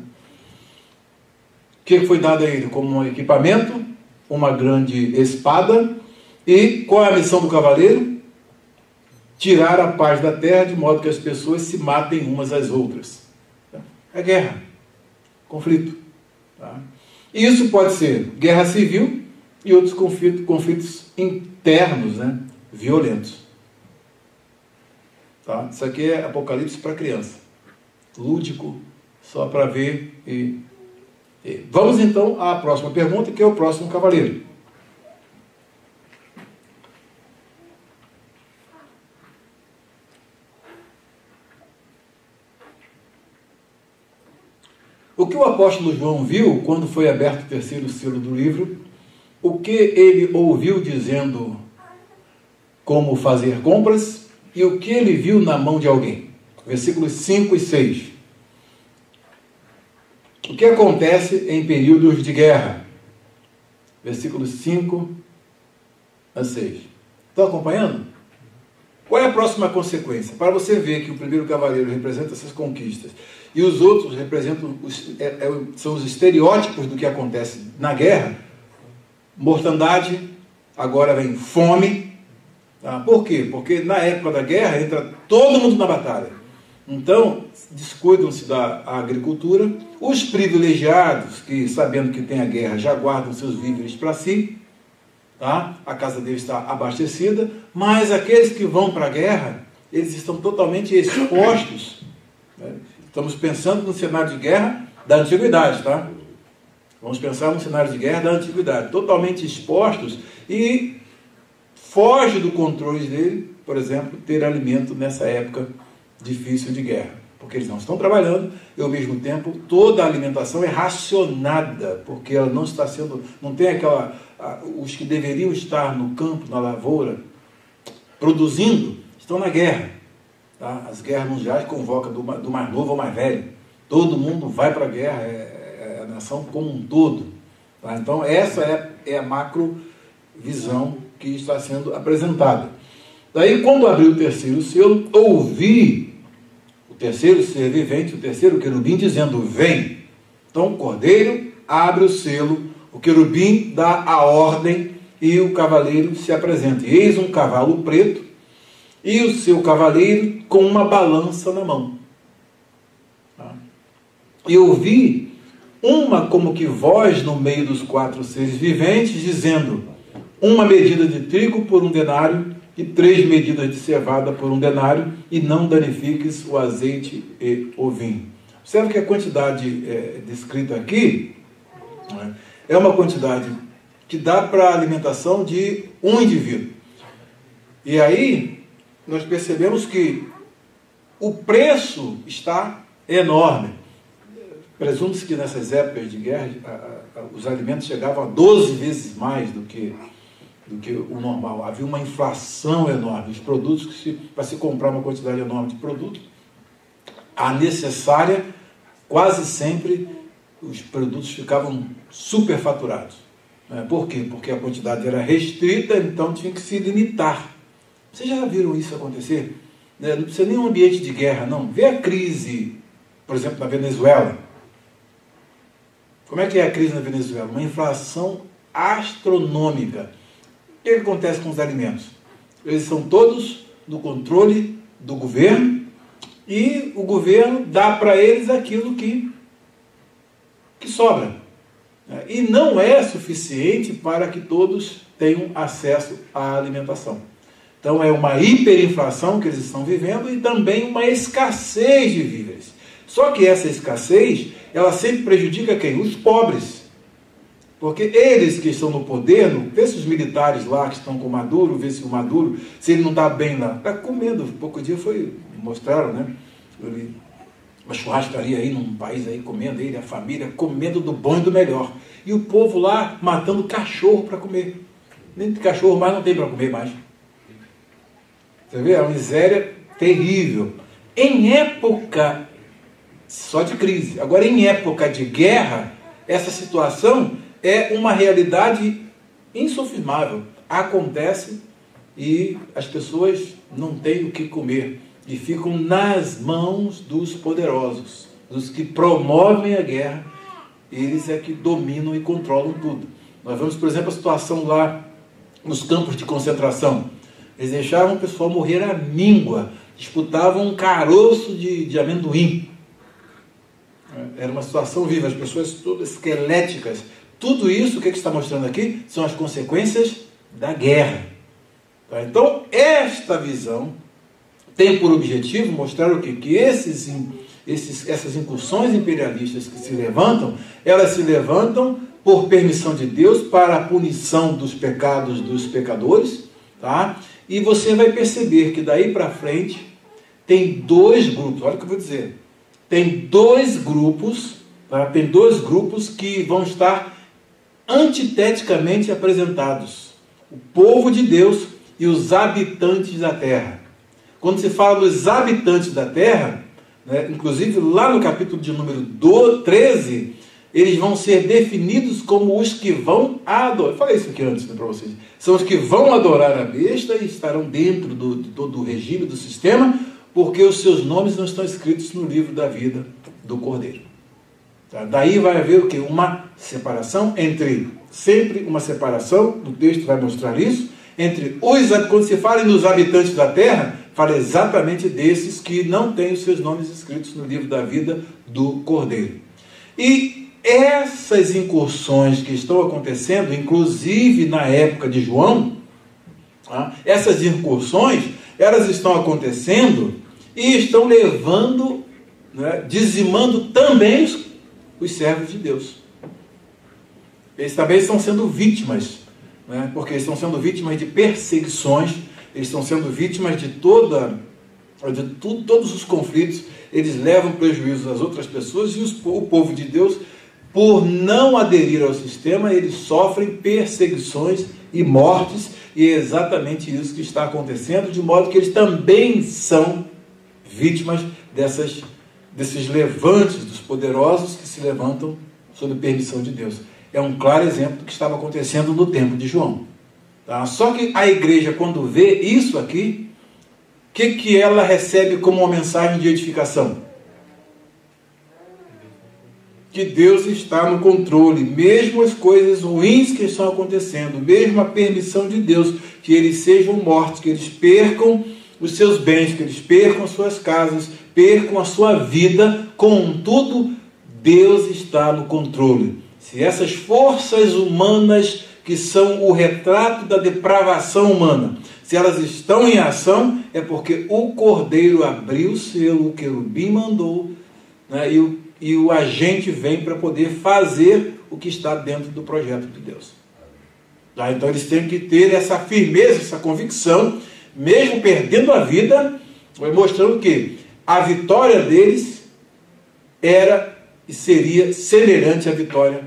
O que foi dado a ele como um equipamento? Uma grande espada. E qual é a missão do cavaleiro? Tirar a paz da terra, de modo que as pessoas se matem umas às outras. É guerra, conflito. Tá? E isso pode ser guerra civil e outros conflitos internos, né? Violentos. Tá? Isso aqui é Apocalipse para criança. Lúdico, só para ver. Vamos então à próxima pergunta, que é o próximo cavaleiro. O que o apóstolo João viu quando foi aberto o terceiro selo do livro? O que ele ouviu dizendo como fazer compras? E o que ele viu na mão de alguém? Versículos 5 e 6. O que acontece em períodos de guerra? Versículos 5 a 6. Estão acompanhando? Qual é a próxima consequência? Para você ver que o primeiro cavaleiro representa essas conquistas e os outros representam são os estereótipos do que acontece na guerra. Mortandade, agora vem fome. Tá? Por quê? Porque na época da guerra entra todo mundo na batalha. Então, descuidam-se da agricultura. Os privilegiados, que sabendo que tem a guerra, já guardam seus víveres para si. Tá? A casa deles está abastecida. Mas aqueles que vão para a guerra, eles estão totalmente expostos. Né? Estamos pensando no cenário de guerra da antiguidade, tá? Vamos pensar no cenário de guerra da antiguidade. Totalmente expostos e foge do controle dele, por exemplo, ter alimento nessa época difícil de guerra. Porque eles não estão trabalhando e, ao mesmo tempo, toda a alimentação é racionada, porque ela não está sendo... Não tem aquela... Os que deveriam estar no campo, na lavoura, produzindo, estão na guerra. Tá? As guerras mundiais convocam do mais novo ao mais velho. Todo mundo vai para a guerra, é a nação como um todo. Tá? Então, essa é a macrovisão que está sendo apresentada. Daí, quando abriu o terceiro selo, ouvi o terceiro ser vivente, o terceiro querubim, dizendo, vem. Então, o cordeiro abre o selo, o querubim dá a ordem e o cavaleiro se apresenta. E eis um cavalo preto e o seu cavaleiro com uma balança na mão. Tá? E ouvi uma como que voz no meio dos 4 seres viventes, dizendo, uma medida de trigo por 1 denário e 3 medidas de cevada por 1 denário, e não danifiques o azeite e o vinho. Observe que a quantidade descrita aqui é uma quantidade que dá para a alimentação de um indivíduo. E aí nós percebemos que o preço está enorme. Presume-se que nessas épocas de guerra os alimentos chegavam a 12 vezes mais do que o normal. Havia uma inflação enorme. Os produtos, para se comprar uma quantidade enorme de produtos, a necessária, quase sempre, os produtos ficavam superfaturados. Por quê? Porque a quantidade era restrita, então tinha que se limitar. Vocês já viram isso acontecer? Não precisa nem um ambiente de guerra, não. Vê a crise, por exemplo, na Venezuela. Como é que é a crise na Venezuela? Uma inflação astronômica. O que acontece com os alimentos? Eles são todos no controle do governo e o governo dá para eles aquilo que sobra. E não é suficiente para que todos tenham acesso à alimentação. Então é uma hiperinflação que eles estão vivendo e também uma escassez de víveres. Só que essa escassez, ela sempre prejudica quem? Os pobres. Porque eles que estão no poder, vê se os militares lá que estão com o Maduro, vê se o Maduro, se ele não está bem lá, está comendo. Pouco dia mostraram, né? Uma churrascaria aí num país aí comendo, ele, a família, comendo do bom e do melhor. E o povo lá matando cachorro para comer. Nem cachorro mais não tem para comer mais. Você vê? É uma miséria terrível. Em época só de crise. Agora, em época de guerra, essa situação é uma realidade insofismável. Acontece e as pessoas não têm o que comer e ficam nas mãos dos poderosos, dos que promovem a guerra. Eles é que dominam e controlam tudo. Nós vemos, por exemplo, a situação lá nos campos de concentração. Eles deixavam o pessoal morrer à míngua, disputavam um caroço de amendoim. Era uma situação viva, as pessoas todas esqueléticas. Tudo isso, o que está mostrando aqui, são as consequências da guerra. Então, esta visão tem por objetivo mostrar o quê? Que essas incursões imperialistas que se levantam, elas se levantam por permissão de Deus para a punição dos pecados dos pecadores, tá? E você vai perceber que daí para frente tem dois grupos, olha o que eu vou dizer, tem dois grupos, tá? Tem dois grupos que vão estar antiteticamente apresentados: o povo de Deus e os habitantes da terra. Quando se fala dos habitantes da terra, né, inclusive lá no capítulo de número 13, eles vão ser definidos como os que vão adorar. Eu falei isso aqui antes, né, para vocês. São os que vão adorar a besta e estarão dentro de todo o regime, do sistema, porque os seus nomes não estão escritos no livro da vida do Cordeiro. Tá? Daí vai haver o quê? Uma separação sempre uma separação, o texto vai mostrar isso, entre quando se fala nos habitantes da terra, fala exatamente desses que não têm os seus nomes escritos no livro da vida do Cordeiro. E essas incursões que estão acontecendo, inclusive na época de João, tá? Essas incursões, elas estão acontecendo e estão levando, né, dizimando também os servos de Deus. Eles também estão sendo vítimas, né, porque eles estão sendo vítimas de perseguições, eles estão sendo vítimas de todos os conflitos. Eles levam prejuízo às outras pessoas e o povo de Deus, por não aderir ao sistema, eles sofrem perseguições e mortes, e é exatamente isso que está acontecendo, de modo que eles também são vítimas desses levantes dos poderosos que se levantam sob permissão de Deus. É um claro exemplo do que estava acontecendo no tempo de João. Tá? Só que a igreja, quando vê isso aqui, o que ela recebe como uma mensagem de edificação? Que Deus está no controle, mesmo as coisas ruins que estão acontecendo, mesmo a permissão de Deus, que eles sejam mortos, que eles percam os seus bens, que eles percam as suas casas, percam a sua vida, contudo, Deus está no controle. Se essas forças humanas, que são o retrato da depravação humana, se elas estão em ação, é porque o Cordeiro abriu o selo, o querubim mandou, né, e o agente vem para poder fazer o que está dentro do projeto de Deus. Tá? Então eles têm que ter essa firmeza, essa convicção, mesmo perdendo a vida, mostrando que a vitória deles era e seria semelhante à vitória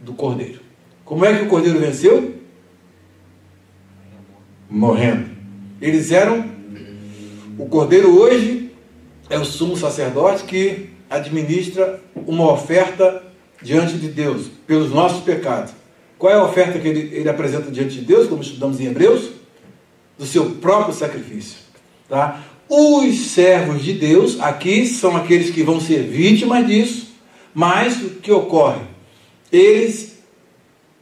do Cordeiro. Como é que o Cordeiro venceu? Morrendo. Eles eram... O Cordeiro hoje é o sumo sacerdote que administra uma oferta diante de Deus, pelos nossos pecados. Qual é a oferta que ele apresenta diante de Deus, como estudamos em Hebreus? Do seu próprio sacrifício. Tá? Os servos de Deus, aqui, são aqueles que vão ser vítimas disso, mas o que ocorre? Eles,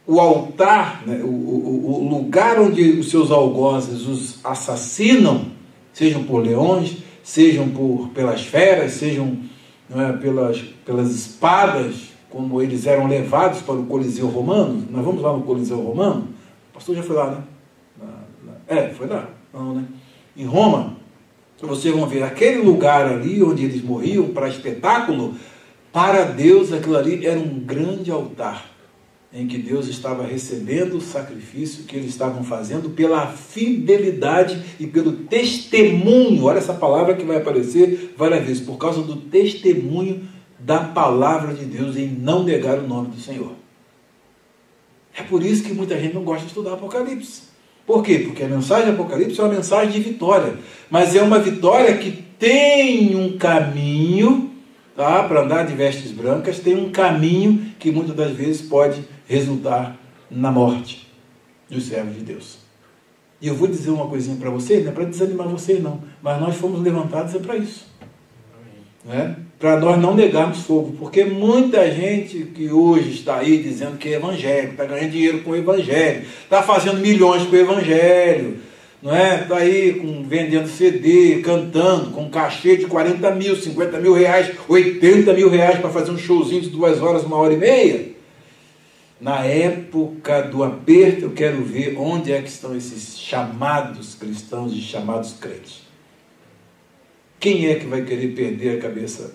o altar, né, o lugar onde os seus algozes os assassinam, sejam por leões, sejam pelas feras, sejam, não é, pelas espadas, como eles eram levados para o Coliseu Romano. Nós vamos lá no Coliseu Romano? O pastor já foi lá, né? Foi lá. Não, né? Em Roma, vocês vão ver aquele lugar ali onde eles morriam para espetáculo. Para Deus, aquilo ali era um grande altar, em que Deus estava recebendo o sacrifício que eles estavam fazendo pela fidelidade e pelo testemunho. Olha essa palavra que vai aparecer várias vezes, por causa do testemunho da palavra de Deus em não negar o nome do Senhor. É por isso que muita gente não gosta de estudar Apocalipse. Por quê? Porque a mensagem de Apocalipse é uma mensagem de vitória, mas é uma vitória que tem um caminho, tá? Para andar de vestes brancas, tem um caminho que muitas das vezes pode resultar na morte dos servos de Deus. E eu vou dizer uma coisinha para vocês, não é para desanimar vocês não, mas nós fomos levantados para isso. Né? Para nós não negarmos fogo, porque muita gente que hoje está aí dizendo que é evangélico, está ganhando dinheiro com o evangelho, está fazendo milhões com o evangelho, não é? Está aí vendendo CD, cantando, com um cachê de 40 mil, 50 mil reais, 80 mil reais para fazer um showzinho de 2 horas, 1h30. Na época do aperto, eu quero ver onde é que estão esses chamados cristãos e chamados crentes. Quem é que vai querer perder a cabeça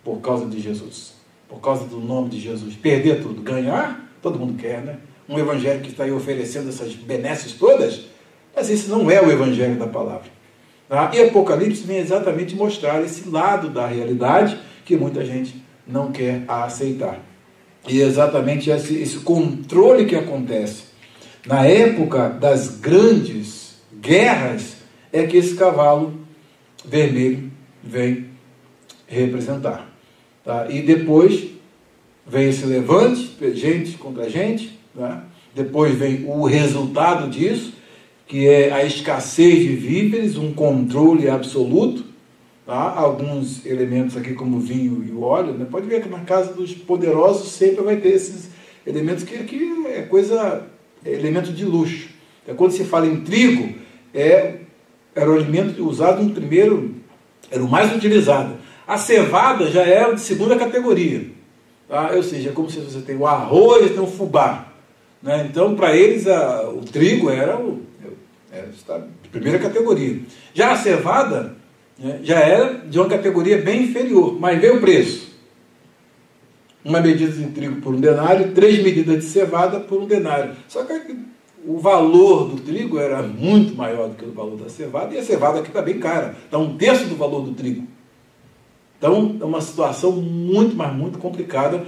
por causa de Jesus? Por causa do nome de Jesus? Perder tudo? Ganhar? Todo mundo quer, né? Um evangelho que está aí oferecendo essas benesses todas, mas esse não é o evangelho da palavra. Tá? E Apocalipse vem exatamente mostrar esse lado da realidade que muita gente não quer aceitar. E é exatamente esse controle que acontece na época das grandes guerras é que esse cavalo vermelho vem representar. Tá? E depois vem esse levante, gente contra gente, tá? Depois vem o resultado disso, que é a escassez de víveres, um controle absoluto, tá? Alguns elementos aqui como o vinho e o óleo, né? Pode ver que na casa dos poderosos sempre vai ter esses elementos que aqui é elemento de luxo. Então, quando se fala em trigo, era o alimento usado no primeiro, era o mais utilizado. A cevada já era de segunda categoria. Tá? Ou seja, é como se você tem o arroz e tem o fubá. Né? Então, para eles, o trigo era de primeira categoria. Já a cevada, né, já era de uma categoria bem inferior, mas veio o preço. Uma medida de trigo por 1 denário, 3 medidas de cevada por 1 denário. Só que o valor do trigo era muito maior do que o valor da cevada, e a cevada aqui está bem cara, está 1/3 do valor do trigo. Então, é uma situação muito, mas muito complicada,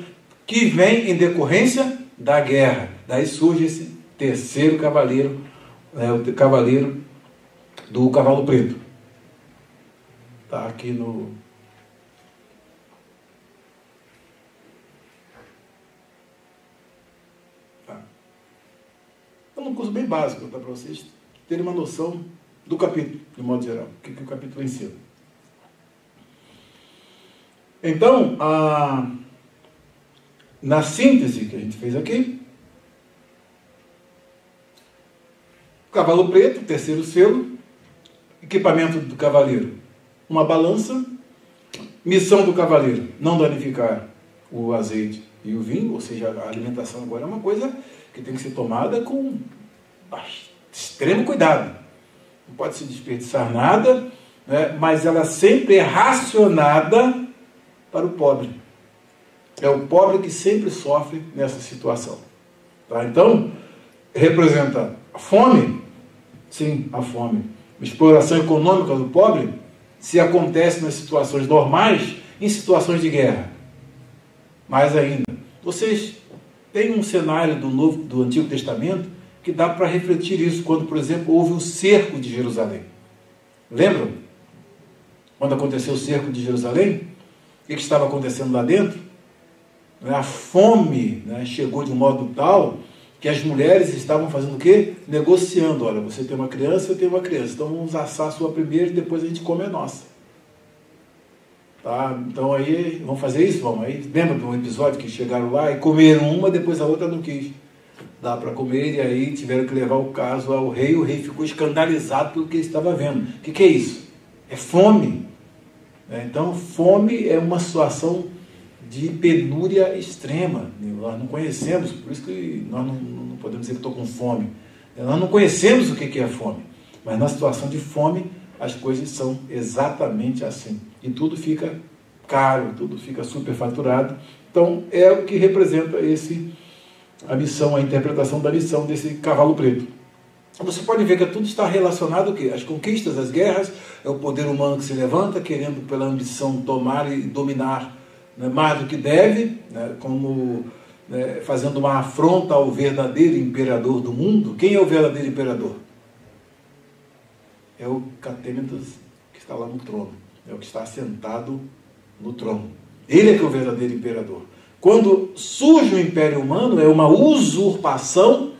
que vem em decorrência da guerra. Daí surge esse terceiro cavaleiro, o cavaleiro do cavalo preto. Está aqui no... É um curso bem básico, tá, para vocês terem uma noção do capítulo, de modo geral, o que o capítulo ensina. Então, na síntese que a gente fez aqui, cavalo preto, terceiro selo, equipamento do cavaleiro, uma balança, missão do cavaleiro, não danificar o azeite e o vinho, ou seja, a alimentação agora é uma coisa que tem que ser tomada com extremo cuidado. Não pode se desperdiçar nada, né, mas ela sempre é racionada para o pobre. É o pobre que sempre sofre nessa situação. Tá? Então, representa a fome? Sim, a fome. A exploração econômica do pobre se acontece nas situações normais, em situações de guerra. Mais ainda, vocês tem um cenário do Antigo Testamento que dá para refletir isso, quando, por exemplo, houve o cerco de Jerusalém. Lembram? Quando aconteceu o cerco de Jerusalém, o que estava acontecendo lá dentro? A fome, né, chegou de um modo tal que as mulheres estavam fazendo o quê? Negociando. Olha, você tem uma criança, eu tenho uma criança, então vamos assar a sua primeiro e depois a gente come a nossa. Tá? Então aí, vamos fazer isso? Vamos. Aí, lembra do episódio que chegaram lá e comeram uma, depois a outra não quis dar para comer, e aí tiveram que levar o caso ao rei. O rei ficou escandalizado pelo que ele estava vendo. O que é isso? É fome. Então, fome é uma situação de penúria extrema. Nós não conhecemos, por isso que nós não podemos dizer que estou com fome. Nós não conhecemos o que é fome, mas na situação de fome as coisas são exatamente assim. E tudo fica caro, tudo fica superfaturado. Então é o que representa a missão, a interpretação da missão desse cavalo preto. Você pode ver que tudo está relacionado ao quê? As conquistas, as guerras, é o poder humano que se levanta, querendo pela ambição tomar e dominar, né, mais do que deve, né, como fazendo uma afronta ao verdadeiro imperador do mundo. Quem é o verdadeiro imperador? É o Catêmenes que está lá no trono, é o que está assentado no trono. Ele é que é o verdadeiro imperador. Quando surge o império humano, é uma usurpação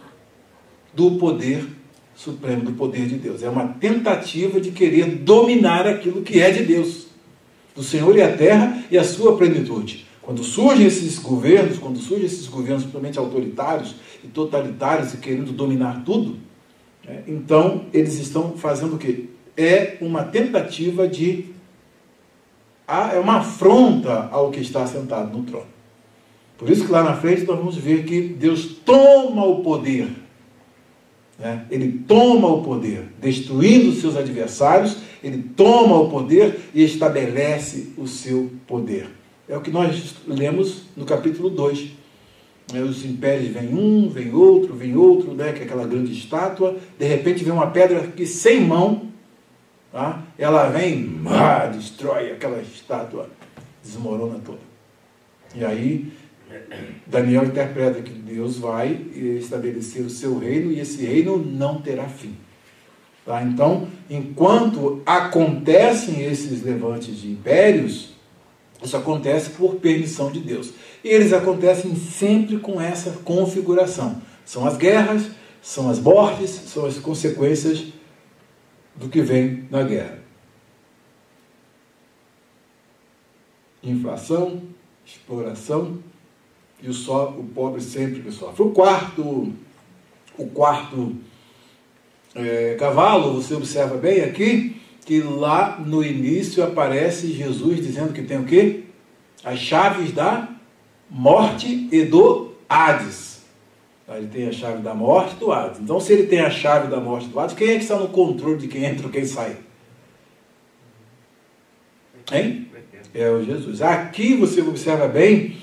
do poder supremo, do poder de Deus. É uma tentativa de querer dominar aquilo que é de Deus, do Senhor e a terra e a sua plenitude. Quando surgem esses governos, principalmente autoritários e totalitários e querendo dominar tudo, então eles estão fazendo o quê? É uma tentativa é uma afronta ao que está sentado no trono. Por isso que lá na frente nós vamos ver que Deus toma o poder. Ele toma o poder, destruindo os seus adversários, ele toma o poder e estabelece o seu poder. É o que nós lemos no capítulo 2. Os impérios vem um, vem outro, que é aquela grande estátua. De repente vem uma pedra que sem mão, tá? Ela vem, destrói aquela estátua, desmorona toda. E aí Daniel interpreta que Deus vai estabelecer o seu reino, e esse reino não terá fim. Tá? Então, enquanto acontecem esses levantes de impérios, isso acontece por permissão de Deus. E eles acontecem sempre com essa configuração. São as guerras, são as mortes, são as consequências do que vem na guerra. Inflação, exploração, e o pobre sempre que sofre. O quarto cavalo, você observa bem aqui, que lá no início aparece Jesus dizendo que tem o quê? As chaves da morte e do Hades. Ele tem a chave da morte e do Hades. Então, se ele tem a chave da morte e do Hades, quem é que está no controle de quem entra e quem sai? Hein? É o Jesus. Aqui você observa bem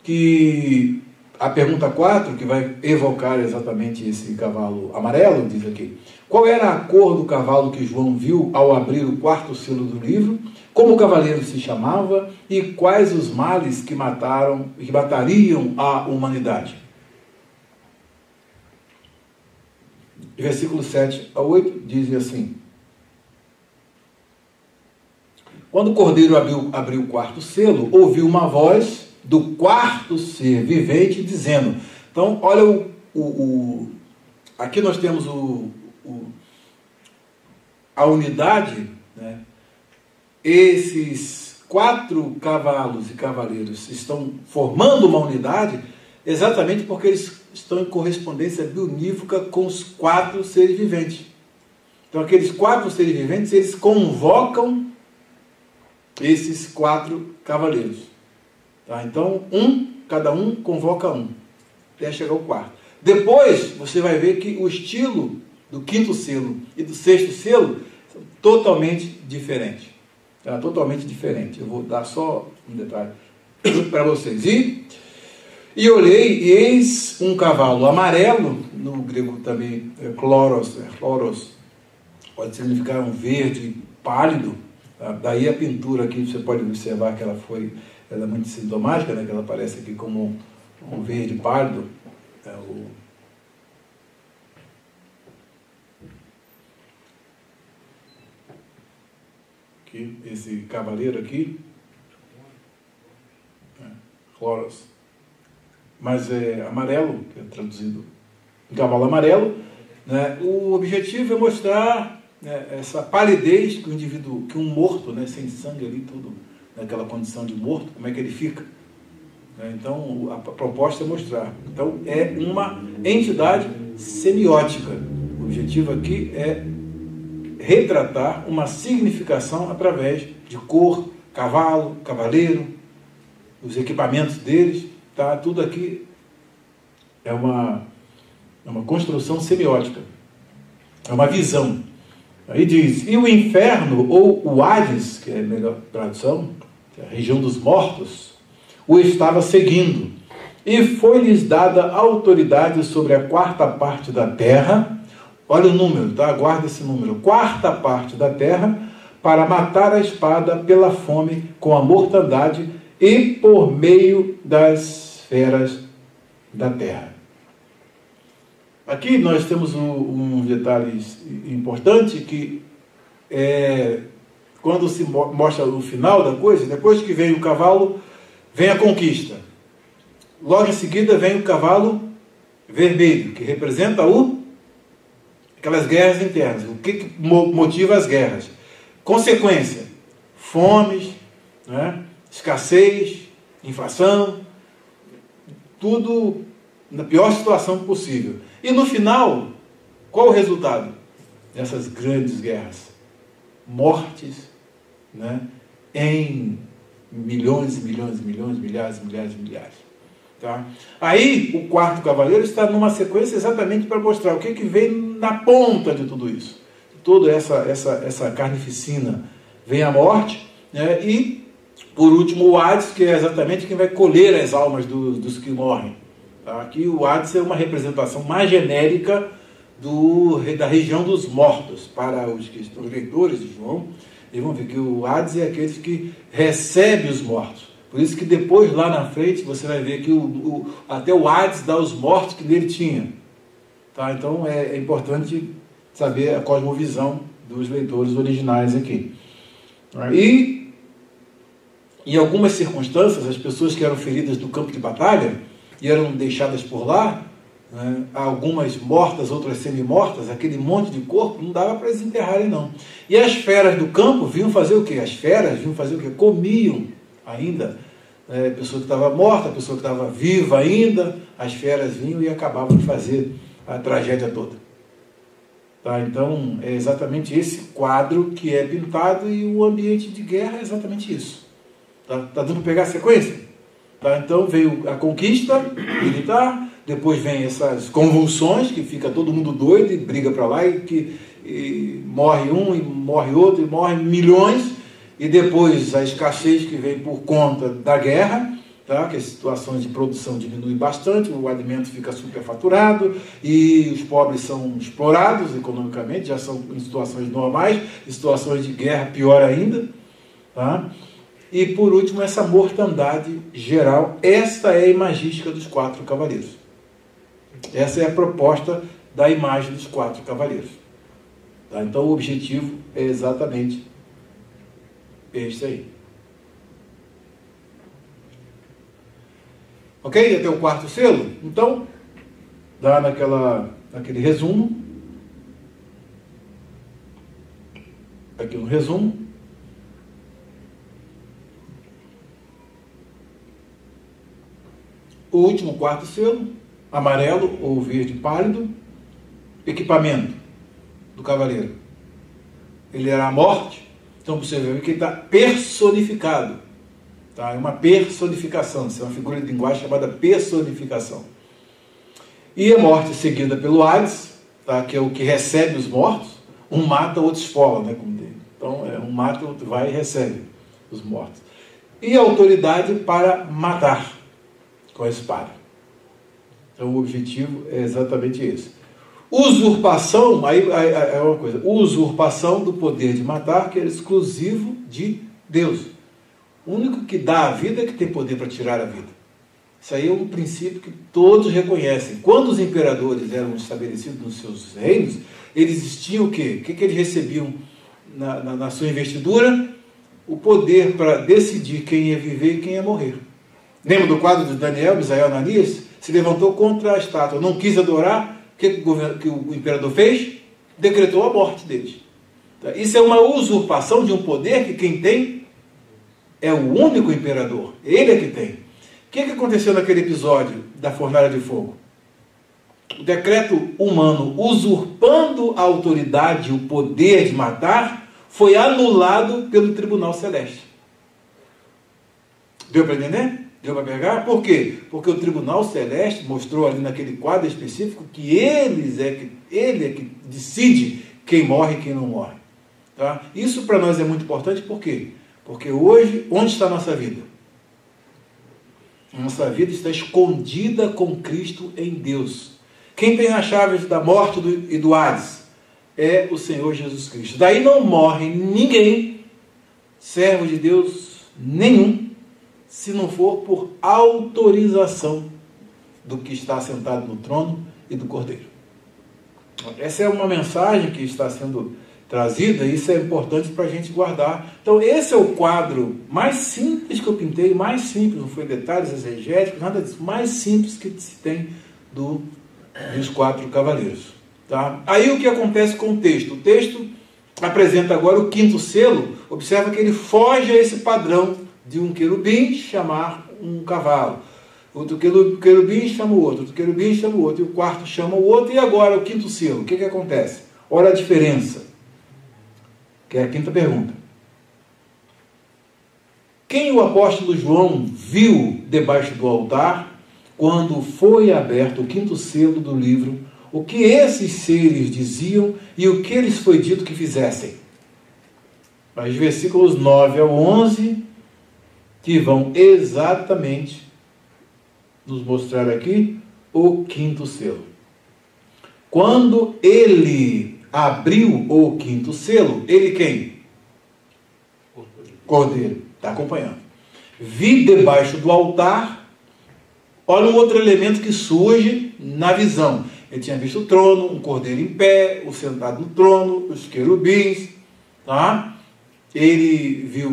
que a pergunta 4, que vai evocar exatamente esse cavalo amarelo, diz aqui: qual era a cor do cavalo que João viu ao abrir o quarto selo do livro? Como o cavaleiro se chamava? E quais os males que matariam a humanidade? Versículo 7 a 8 dizem assim: quando o cordeiro abriu o quarto selo, ouviu uma voz do quarto ser vivente dizendo. Então, olha aqui nós temos a unidade, né? Esses 4 cavalos e cavaleiros estão formando uma unidade exatamente porque eles estão em correspondência bionívoca com os 4 seres viventes. Então, aqueles 4 seres viventes, eles convocam esses 4 cavaleiros. Tá? Então, cada um convoca um, até chegar ao quarto. Depois, você vai ver que o estilo do 5º selo e do 6º selo são totalmente diferentes. Tá? Totalmente diferente. Eu vou dar só um detalhe para vocês. E olhei, e eis um cavalo amarelo, no grego também chloros, pode significar um verde pálido. Tá? Daí a pintura aqui, você pode observar que ela é muito sintomática, né? Que ela aparece aqui como um verde pálido, aqui, esse cavaleiro aqui, Chloros, mas é amarelo, que é traduzido em cavalo amarelo, né? O objetivo é mostrar, né, essa palidez que o indivíduo, que um morto, né, sem sangue ali, tudo naquela condição de morto, como é que ele fica. Então, a proposta é mostrar. Então, é uma entidade semiótica. O objetivo aqui é retratar uma significação através de cor, cavalo, cavaleiro, os equipamentos deles, tá? Tudo aqui é uma construção semiótica, é uma visão. Aí diz, e o inferno, ou o Hades, que é a melhor tradução, que é a região dos mortos, o estava seguindo, e foi-lhes dada autoridade sobre a quarta parte da terra. Olha o número, tá? Guarda esse número. Quarta parte da terra, para matar a espada pela fome, com a mortandade e por meio das feras da terra. Aqui nós temos um detalhe importante, que quando se mostra o final da coisa, depois que vem o cavalo, vem a conquista. Logo em seguida vem o cavalo vermelho, que representa aquelas guerras internas. O que motiva as guerras? Consequência: fomes, né? Escassez, inflação, tudo na pior situação possível. E no final, qual o resultado dessas grandes guerras? Mortes, né? Em milhões e milhões e milhões, milhares e milhares e milhares. Tá? Aí o quarto cavaleiro está numa sequência exatamente para mostrar o que vem na ponta de tudo isso. Toda essa carnificina, vem a morte, né? E por último o Hades, que é exatamente quem vai colher as almas dos que morrem. Tá? Aqui o Hades é uma representação mais genérica da região dos mortos. Para os leitores de João, eles vão ver que o Hades é aqueles que recebe os mortos. Por isso que depois, lá na frente, você vai ver que até o Hades dá os mortos que nele tinha. Tá? Então é importante saber a cosmovisão dos leitores originais aqui. E em algumas circunstâncias, as pessoas que eram feridas do campo de batalha e eram deixadas por lá, né, algumas mortas, outras semi-mortas, aquele monte de corpo, não dava para eles enterrarem, não. E as feras do campo vinham fazer o quê? As feras vinham fazer o quê? Comiam ainda. A pessoa que estava morta, a pessoa que estava viva ainda, as feras vinham e acabavam de fazer a tragédia toda. Tá? Então, é exatamente esse quadro que é pintado, e o ambiente de guerra é exatamente isso. Tá dando para pegar a sequência? Tá? Então, veio a conquista militar, depois vem essas convulsões, que fica todo mundo doido e briga para lá, e morre um, e morre outro, e morre milhões, e depois a escassez que vem por conta da guerra, tá? Que as situações de produção diminuem bastante, o alimento fica superfaturado, e os pobres são explorados economicamente, já são em situações normais, em situações de guerra pior ainda. Tá? E por último, essa mortandade geral. Esta é a imagística dos quatro cavaleiros. Essa é a proposta da imagem dos quatro cavaleiros. Tá? Então o objetivo é exatamente este aí. Ok? Até o quarto selo? Então, dá naquele resumo. Aqui um resumo. O último quarto selo, amarelo ou verde pálido, equipamento do cavaleiro. Ele era a morte, então você vê que ele está personificado. Tá? É uma personificação, isso é uma figura de linguagem chamada personificação. E a morte seguida pelo Hades, tá? Que é o que recebe os mortos, um mata, o outro esfola, né? Então, um mata, o outro vai e recebe os mortos. E a autoridade para matar com a espada. Então o objetivo é exatamente esse. Usurpação, aí é uma coisa, usurpação do poder de matar, que é exclusivo de Deus. O único que dá a vida é que tem poder para tirar a vida. Isso aí é um princípio que todos reconhecem. Quando os imperadores eram estabelecidos nos seus reinos, eles tinham o quê? O que eles recebiam na sua investidura? O poder para decidir quem ia viver e quem ia morrer. Lembra do quadro de Daniel, Misael, Ananias? Se levantou contra a estátua, não quis adorar. O que o imperador fez? Decretou a morte deles. Isso é uma usurpação de um poder que quem tem é o único imperador. Ele é que tem. O que aconteceu naquele episódio da fornalha de fogo? O decreto humano usurpando a autoridade, o poder de matar, foi anulado pelo tribunal celeste. Deu para entender? Deu para pegar? Por quê? Porque o tribunal celeste mostrou ali naquele quadro específico que ele é que decide quem morre e quem não morre. Tá? Isso para nós é muito importante, por quê? Porque hoje, onde está a nossa vida? A nossa vida está escondida com Cristo em Deus. Quem tem as chaves da morte e do Hades é o Senhor Jesus Cristo. Daí não morre ninguém, servo de Deus nenhum, se não for por autorização do que está sentado no trono e do Cordeiro. Essa é uma mensagem que está sendo trazida, e isso é importante para a gente guardar. Então esse é o quadro mais simples que eu pintei, mais simples, não foi detalhes exegéticos, nada disso, mais simples que se tem dos 4 cavaleiros. Tá? Aí o que acontece com o texto? O texto apresenta agora o 5º selo. Observa que ele foge a esse padrão de um querubim chamar um cavalo. Outro querubim chama o outro querubim chama o outro, e o 4º chama o outro, e agora o 5º selo. O que acontece? Olha a diferença, que é a 5ª pergunta. Quem o apóstolo João viu debaixo do altar, quando foi aberto o 5º selo do livro, o que esses seres diziam e o que lhes foi dito que fizessem? Os versículos 9 ao 11, que vão exatamente nos mostrar aqui o 5º selo. Quando ele abriu o 5º selo, ele quem? Cordeiro. Está acompanhando. Vi debaixo do altar, olha um outro elemento que surge na visão. Ele tinha visto o trono, um cordeiro em pé, o sentado no trono, os querubins, tá? Ele viu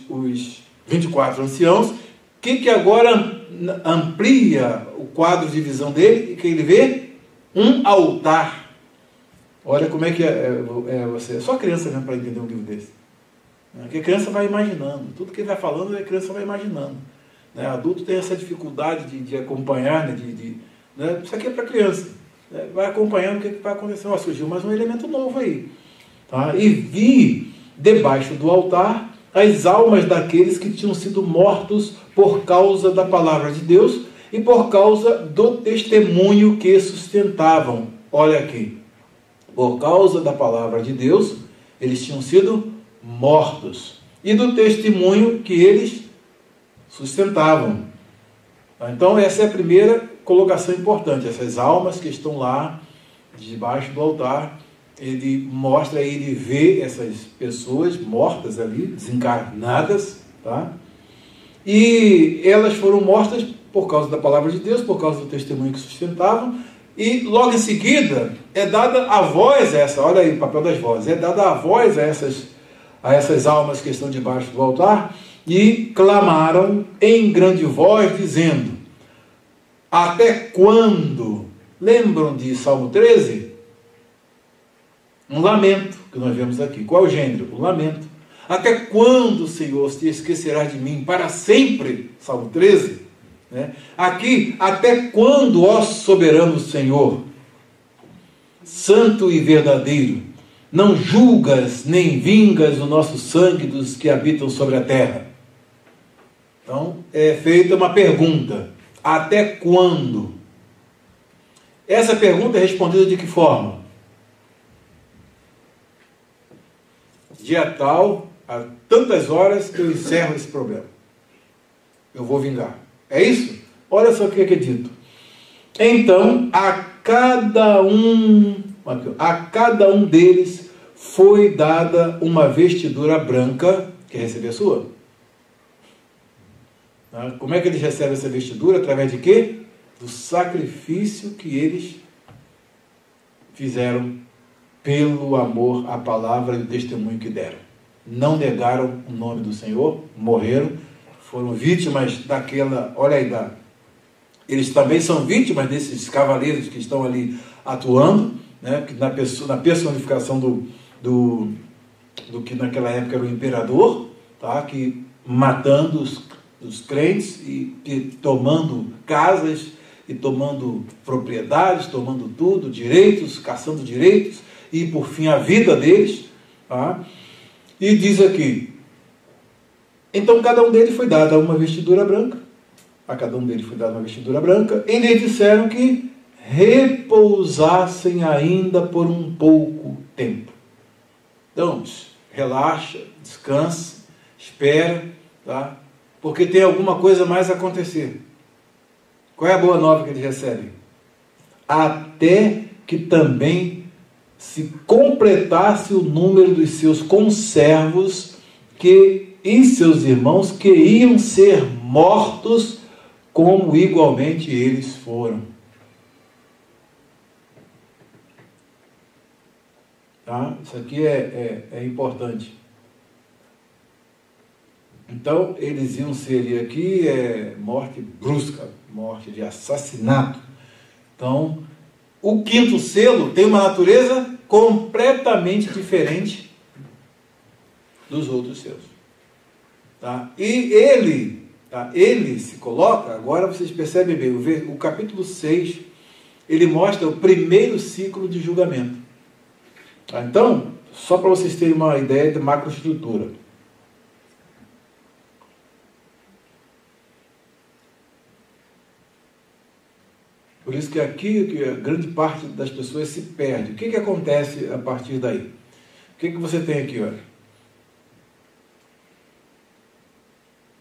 os 24 anciãos. Que agora amplia o quadro de visão dele, e que ele vê um altar. Olha como é que é você. Só criança mesmo para entender um livro desse. Porque a criança vai imaginando. Tudo que ele vai falando, a criança vai imaginando. Né? Adulto tem essa dificuldade de acompanhar, né? Isso aqui é para criança. Né? Vai acompanhando o que vai acontecer. Ó, surgiu mais um elemento novo aí. Tá? E vi debaixo do altar as almas daqueles que tinham sido mortos por causa da palavra de Deus e por causa do testemunho que sustentavam. Olha aqui. Por causa da palavra de Deus, eles tinham sido mortos. E do testemunho que eles sustentavam. Então essa é a primeira colocação importante. Essas almas que estão lá, debaixo do altar, ele mostra, ele vê essas pessoas mortas ali, desencarnadas, tá? E elas foram mortas por causa da palavra de Deus, por causa do testemunho que sustentavam, e logo em seguida é dada a voz a essa, olha aí o papel das vozes, é dada a voz a essas almas que estão debaixo do altar, e clamaram em grande voz, dizendo: até quando? Lembram de Salmo 13? Um lamento que nós vemos aqui. Qual é o gênero? Um lamento. Até quando, Senhor, te esquecerás de mim? Para sempre. Salmo 13. Né? Aqui, até quando, ó soberano Senhor, santo e verdadeiro, não julgas nem vingas o nosso sangue dos que habitam sobre a terra? Então, é feita uma pergunta. Até quando? Essa pergunta é respondida de que forma? Dia tal, a tantas horas eu encerro esse problema. Eu vou vingar. É isso? Olha só o que é dito. Então, a cada um deles foi dada uma vestidura branca. Quer receber a sua? Tá? Como é que eles recebem essa vestidura? Através de quê? Do sacrifício que eles fizeram pelo amor à palavra e o testemunho que deram. Não negaram o nome do Senhor, morreram, foram vítimas daquela, olha aí, eles também são vítimas desses cavaleiros que estão ali atuando, né, na personificação do que naquela época era o imperador, tá, que matando os crentes e tomando casas, e tomando propriedades, tomando tudo, direitos, caçando direitos, e por fim a vida deles. Tá? E diz aqui, então cada um deles foi dada uma vestidura branca, a cada um deles foi dada uma vestidura branca, e lhes disseram que repousassem ainda por um pouco tempo. Então, relaxa, descansa, espera, tá? Porque tem alguma coisa mais a acontecer. Qual é a boa nova que eles recebem? Até que também se completasse o número dos seus conservos e seus irmãos que iam ser mortos, como igualmente eles foram. Tá? Isso aqui é importante. Então, eles iam ser aqui morte brusca, morte de assassinato. Então, o quinto selo tem uma natureza completamente diferente dos outros selos. Tá? E ele se coloca, agora vocês percebem bem, o capítulo 6, ele mostra o primeiro ciclo de julgamento. Tá? Então, só para vocês terem uma ideia de macroestrutura. Por isso que aqui a grande parte das pessoas se perde. O que acontece a partir daí? O que você tem aqui, olha?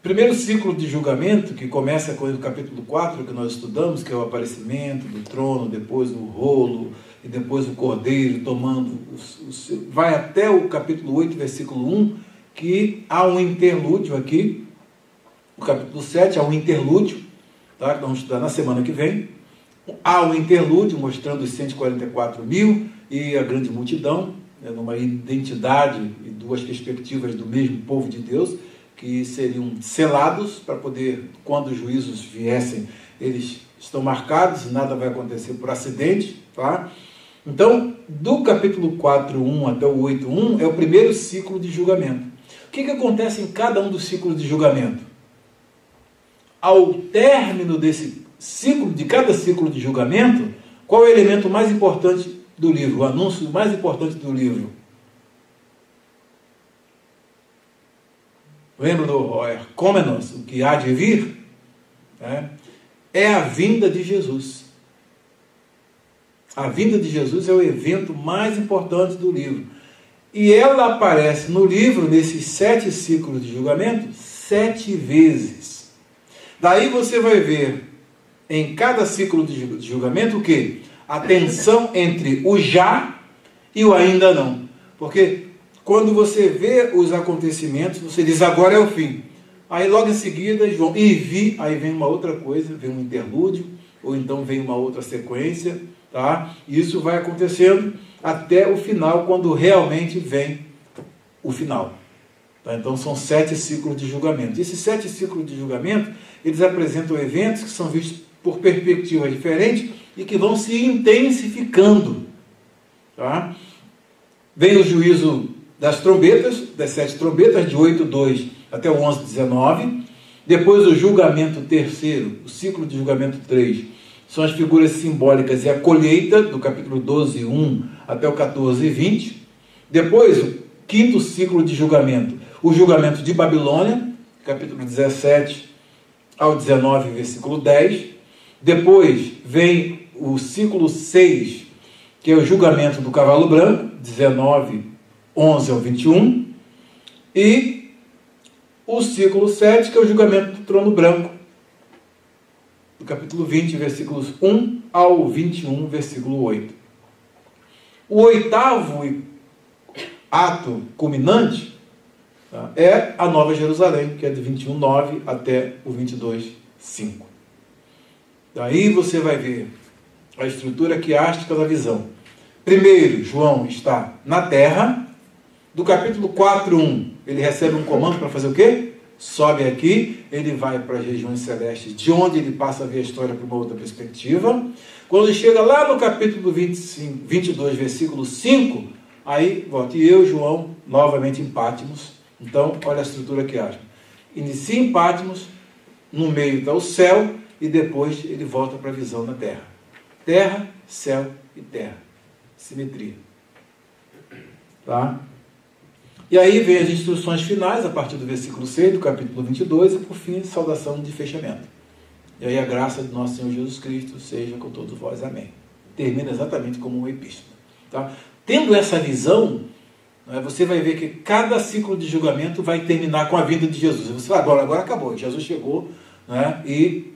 Primeiro ciclo de julgamento, que começa com o capítulo 4, que nós estudamos, que é o aparecimento do trono, depois o rolo, e depois o cordeiro tomando... vai até o capítulo 8, versículo 1, que há um interlúdio aqui. No capítulo 7 há um interlúdio, tá? Que vamos estudar na semana que vem. Há um interlúdio mostrando os 144 mil e a grande multidão, né, numa identidade e duas perspectivas do mesmo povo de Deus, que seriam selados para poder, quando os juízos viessem, eles estão marcados, nada vai acontecer por acidente. Tá? Então, do capítulo 4.1 até o 8.1 é o primeiro ciclo de julgamento. O que acontece em cada um dos ciclos de julgamento? Ao término desse ciclo, de cada ciclo de julgamento, qual é o elemento mais importante do livro, o anúncio mais importante do livro? Lembra do Hercômenos, o que há de vir? É a vinda de Jesus. A vinda de Jesus é o evento mais importante do livro. E ela aparece no livro, nesses 7 ciclos de julgamento, 7 vezes. Daí você vai ver em cada ciclo de julgamento o quê? A tensão entre o já e o ainda não. Porque quando você vê os acontecimentos, você diz, agora é o fim. Aí logo em seguida, João, aí vem uma outra coisa, vem um interlúdio, ou então vem uma outra sequência, tá? Isso vai acontecendo até o final, quando realmente vem o final. Tá? Então são 7 ciclos de julgamento. Esses 7 ciclos de julgamento, eles apresentam eventos que são vistos por perspectivas diferentes e que vão se intensificando. Tá? Vem o juízo das trombetas, das 7 trombetas, de 8.2 até o 11.19. Depois o julgamento terceiro, o ciclo de julgamento 3, são as figuras simbólicas e a colheita, do capítulo 12.1 até o 14.20. Depois o quinto ciclo de julgamento, o julgamento de Babilônia, capítulo 17 ao 19, versículo 10. Depois vem o ciclo 6, que é o julgamento do cavalo branco, 19, 11 ao 21. E o ciclo 7, que é o julgamento do trono branco, do capítulo 20, versículos 1 ao 21, versículo 8. O 8º ato culminante, Tá? É a Nova Jerusalém, que é de 21:9 até o 22:5. Daí você vai ver a estrutura quiástica da visão. Primeiro, João está na terra. Do capítulo 4:1, ele recebe um comando para fazer o quê? Sobe aqui, ele vai para as regiões celestes, de onde ele passa a ver a história por uma outra perspectiva. Quando chega lá no capítulo 22, versículo 5, aí volta. E eu, João, novamente em Patmos. Então, olha a estrutura que acha. Inicia em Patmos, no meio está o céu, e depois ele volta para a visão da terra. Terra, céu e terra. Simetria. Tá? E aí vem as instruções finais, a partir do versículo 6, do capítulo 22, e por fim, saudação de fechamento. E aí a graça de nosso Senhor Jesus Cristo seja com todos vós. Amém. Termina exatamente como uma epístola. Tá? Tendo essa visão, você vai ver que cada ciclo de julgamento vai terminar com a vinda de Jesus. Você fala, agora acabou, Jesus chegou, né? E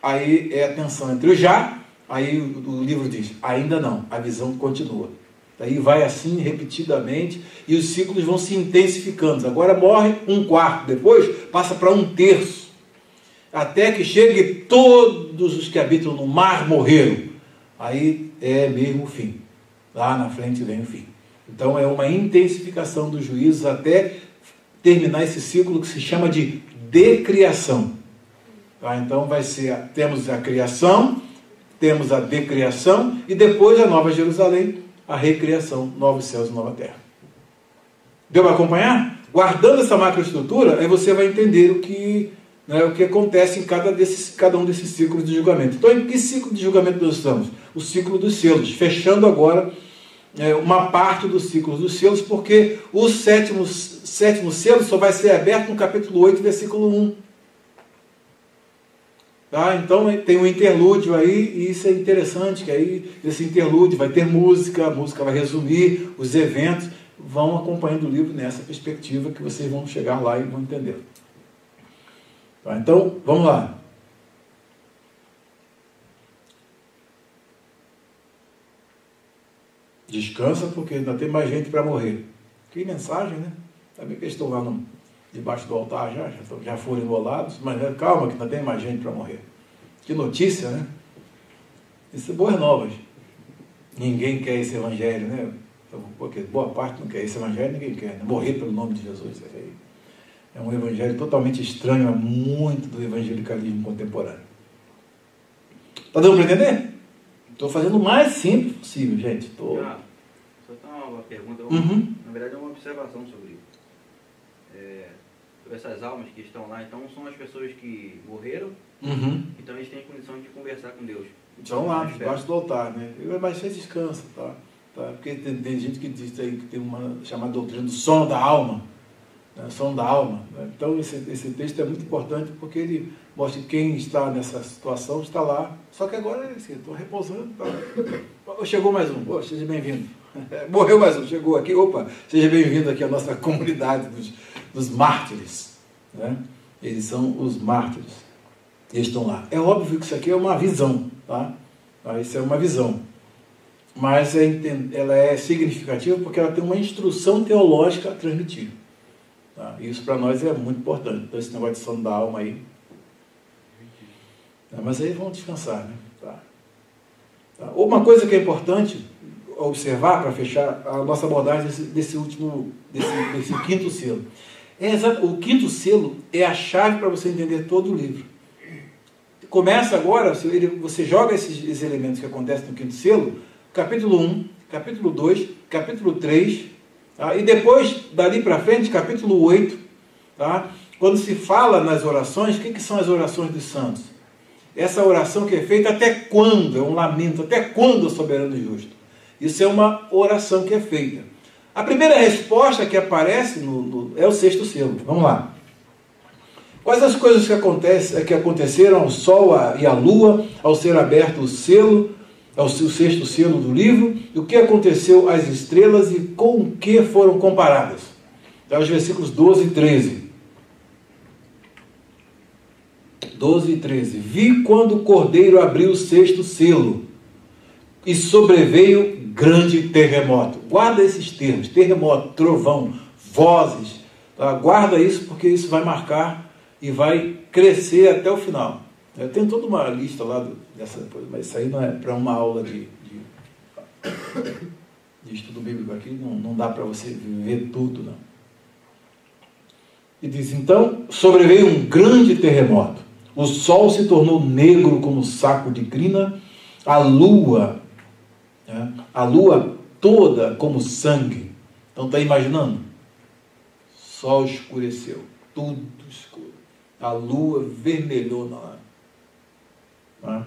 aí é a tensão entre o já, aí o livro diz, ainda não, a visão continua. Daí vai assim repetidamente e os ciclos vão se intensificando. Agora morre 1/4, depois passa para 1/3, até que chegue todos os que habitam no mar morreram. Aí é mesmo o fim. Lá na frente vem o fim. Então é uma intensificação dos juízos até terminar esse ciclo que se chama de decriação. Tá? Então vai ser, temos a criação, temos a decriação e depois a Nova Jerusalém, a recriação, novos céus e nova terra. Deu para acompanhar? Guardando essa macroestrutura, aí você vai entender o que acontece em cada um desses ciclos de julgamento. Então, em que ciclo de julgamento nós estamos? O ciclo dos selos, fechando agora uma parte do ciclo dos selos, porque o sétimo selo só vai ser aberto no capítulo 8, versículo 1. Tá? Então tem um interlúdio aí, e isso é interessante, que aí esse interlúdio vai ter música, a música vai resumir os eventos, vão acompanhando o livro nessa perspectiva que vocês vão chegar lá e vão entender. Tá? Então, vamos lá. Descansa, porque ainda tem mais gente para morrer. Que mensagem, né? Também que eles estão lá debaixo do altar já foram enrolados, mas calma que ainda tem mais gente para morrer. Que notícia, né? Isso é boas novas. Ninguém quer esse evangelho, né? Porque boa parte não quer esse evangelho, ninguém quer, né? Morrer pelo nome de Jesus. É um evangelho totalmente estranho a muito do evangelicalismo contemporâneo. Está dando para entender? Estou fazendo o mais simples possível, gente. Só tem uma pergunta, na verdade é uma observação sobre essas almas que estão lá. Então são as pessoas que morreram, então eles têm condição de conversar com Deus. Estão lá, debaixo do altar, né? Mas você descansa, tá? Porque tem gente que diz aí que tem uma chamada doutrina do sono da alma, né? Sono da alma, né? Então esse texto é muito importante porque ele mostra que quem está nessa situação está lá, só que agora estou repousando. Tá? Chegou mais um, seja bem-vindo. Morreu mais um, chegou aqui, seja bem-vindo aqui à nossa comunidade dos mártires, né? Eles são os mártires, eles estão lá. É óbvio que isso aqui é uma visão, tá? Isso é uma visão, mas ela é significativa porque ela tem uma instrução teológica a transmitir, tá? Isso para nós é muito importante. Então esse negócio de sono da alma aí, mas aí vamos descansar, né? Tá. Uma coisa que é importante observar para fechar a nossa abordagem desse quinto selo. O quinto selo é a chave para você entender todo o livro. Começa agora, você joga esses elementos que acontecem no quinto selo, capítulo 1, capítulo 2, capítulo 3, tá? E depois, dali para frente, capítulo 8, tá? Quando se fala nas orações, o que são as orações dos santos? Essa oração que é feita até quando? É um lamento, até quando, soberano e justo? Isso é uma oração que é feita. A primeira resposta que aparece é o sexto selo. Vamos lá. Quais as coisas que aconteceram ao Sol e à Lua ao ser aberto o sexto selo do livro? E o que aconteceu às estrelas e com o que foram comparadas? Então, os versículos 12 e 13. 12 e 13. Vi quando o Cordeiro abriu o sexto selo e sobreveio grande terremoto. Guarda esses termos: terremoto, trovão, vozes, Tá? Guarda isso, porque isso vai marcar e vai crescer até o final. Eu tenho toda uma lista lá dessa coisa, mas isso aí não é para uma aula de estudo bíblico aqui, não dá para você ver tudo, não. E diz, então, sobreveio um grande terremoto. O sol se tornou negro como saco de crina, a lua toda como sangue. Então, está imaginando? O sol escureceu, tudo escuro. A lua vermelhona lá. Tá?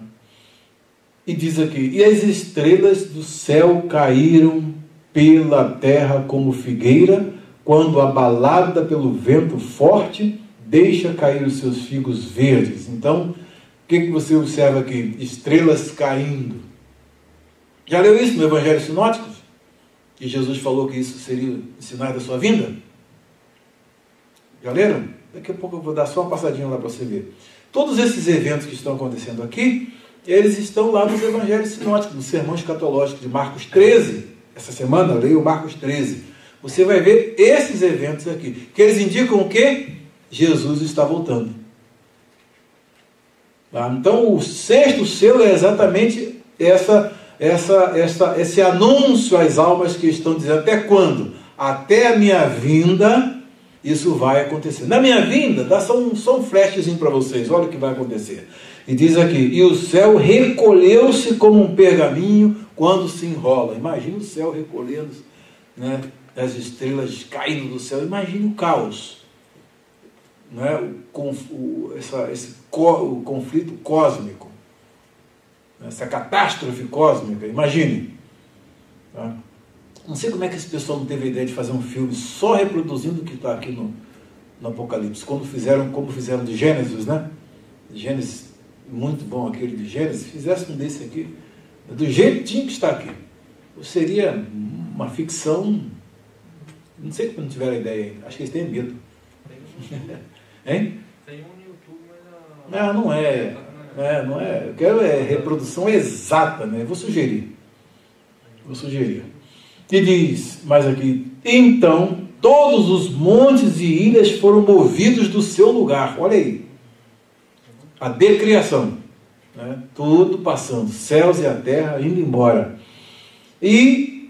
E diz aqui, e as estrelas do céu caíram pela terra como figueira, quando abalada pelo vento forte, deixa cair os seus figos verdes. Então, o que você observa aqui? Estrelas caindo. Já leu isso no Evangelho Sinótico? Que Jesus falou que isso seria sinais da sua vinda? Já leram? Daqui a pouco eu vou dar só uma passadinha lá para você ver. Todos esses eventos que estão acontecendo aqui, eles estão lá nos Evangelhos Sinóticos, no Sermão Escatológico de Marcos 13. Essa semana eu leio Marcos 13. Você vai ver esses eventos aqui, que eles indicam o quê? Jesus está voltando. Tá? Então, o sexto selo é exatamente esse anúncio às almas que estão dizendo, até quando? Até a minha vinda, isso vai acontecer. Na minha vinda, dá só um flashzinho para vocês, olha o que vai acontecer. E diz aqui, e o céu recolheu-se como um pergaminho quando se enrola. Imagina o céu recolhendo, né? As estrelas caindo do céu. Imagine o caos, não é? O conflito cósmico, essa catástrofe cósmica. Imagine. Tá? Não sei como é que esse pessoal não teve a ideia de fazer um filme só reproduzindo o que está aqui no Apocalipse. Como fizeram de Gênesis, né? Gênesis, muito bom aquele de Gênesis. Fizesse um desse aqui, do jeitinho que está aqui. Seria uma ficção. Não sei como não tiveram ideia ainda. Acho que eles têm medo. Hein? Tem um no YouTube, mas não é. Não é. Eu quero reprodução exata, né? Vou sugerir. E diz mais aqui, então todos os montes e ilhas foram movidos do seu lugar. Olha aí. A decriação. Né? Tudo passando. Céus e a terra indo embora. E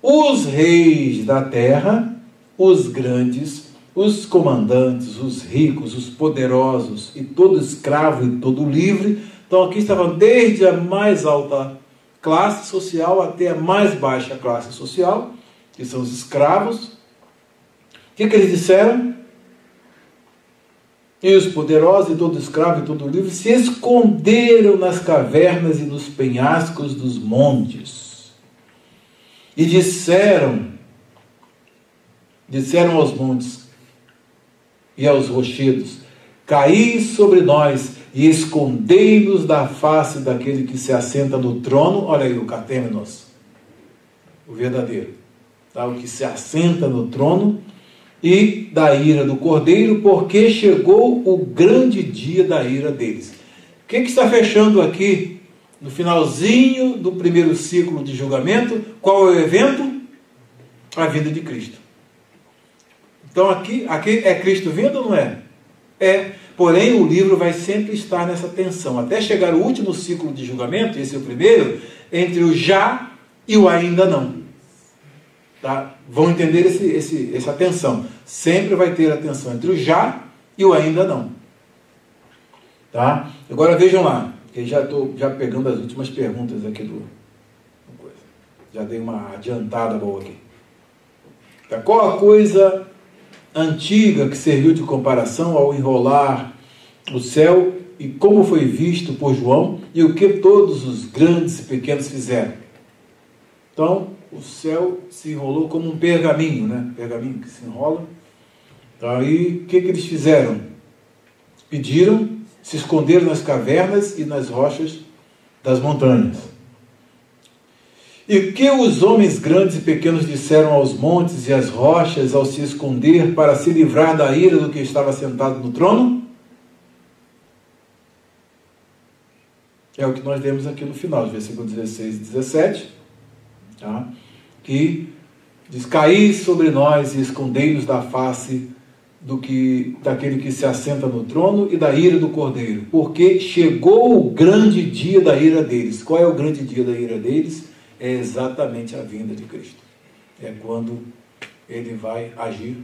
os reis da terra, os grandes, os comandantes, os ricos, os poderosos, e todo escravo e todo livre. Então aqui estavam desde a mais alta classe social até a mais baixa classe social, que são os escravos. O que eles disseram? E os poderosos e todo escravo e todo livre se esconderam nas cavernas e nos penhascos dos montes. E disseram aos montes e aos rochedos, caí sobre nós e escondei-nos da face daquele que se assenta no trono. Olha aí o Catêmenos, o verdadeiro, tá? O que se assenta no trono, e da ira do Cordeiro, porque chegou o grande dia da ira deles. O que está fechando aqui? No finalzinho do primeiro ciclo de julgamento, qual é o evento? A vinda de Cristo. Então aqui é Cristo vindo ou não é? É. Porém, o livro vai sempre estar nessa tensão, até chegar o último ciclo de julgamento, esse é o primeiro, entre o já e o ainda não. Tá? Vão entender essa tensão. Sempre vai ter a tensão entre o já e o ainda não. Tá? Agora vejam lá. Eu já estou pegando as últimas perguntas aqui do coisa. Já dei uma adiantada boa aqui. Tá? Qual a coisa antiga que serviu de comparação ao enrolar o céu e como foi visto por João e o que todos os grandes e pequenos fizeram? Então, o céu se enrolou como um pergaminho, né? Pergaminho que se enrola. Então, aí, o que eles fizeram? Pediram, se esconderam nas cavernas e nas rochas das montanhas. E o que os homens grandes e pequenos disseram aos montes e às rochas ao se esconder para se livrar da ira do que estava sentado no trono? É o que nós lemos aqui no final, versículo 16 e 17, tá? Que Diz: caí sobre nós e escondei-nos da face daquele que se assenta no trono e da ira do Cordeiro, porque chegou o grande dia da ira deles. Qual é o grande dia da ira deles? É exatamente a vinda de Cristo. É quando ele vai agir.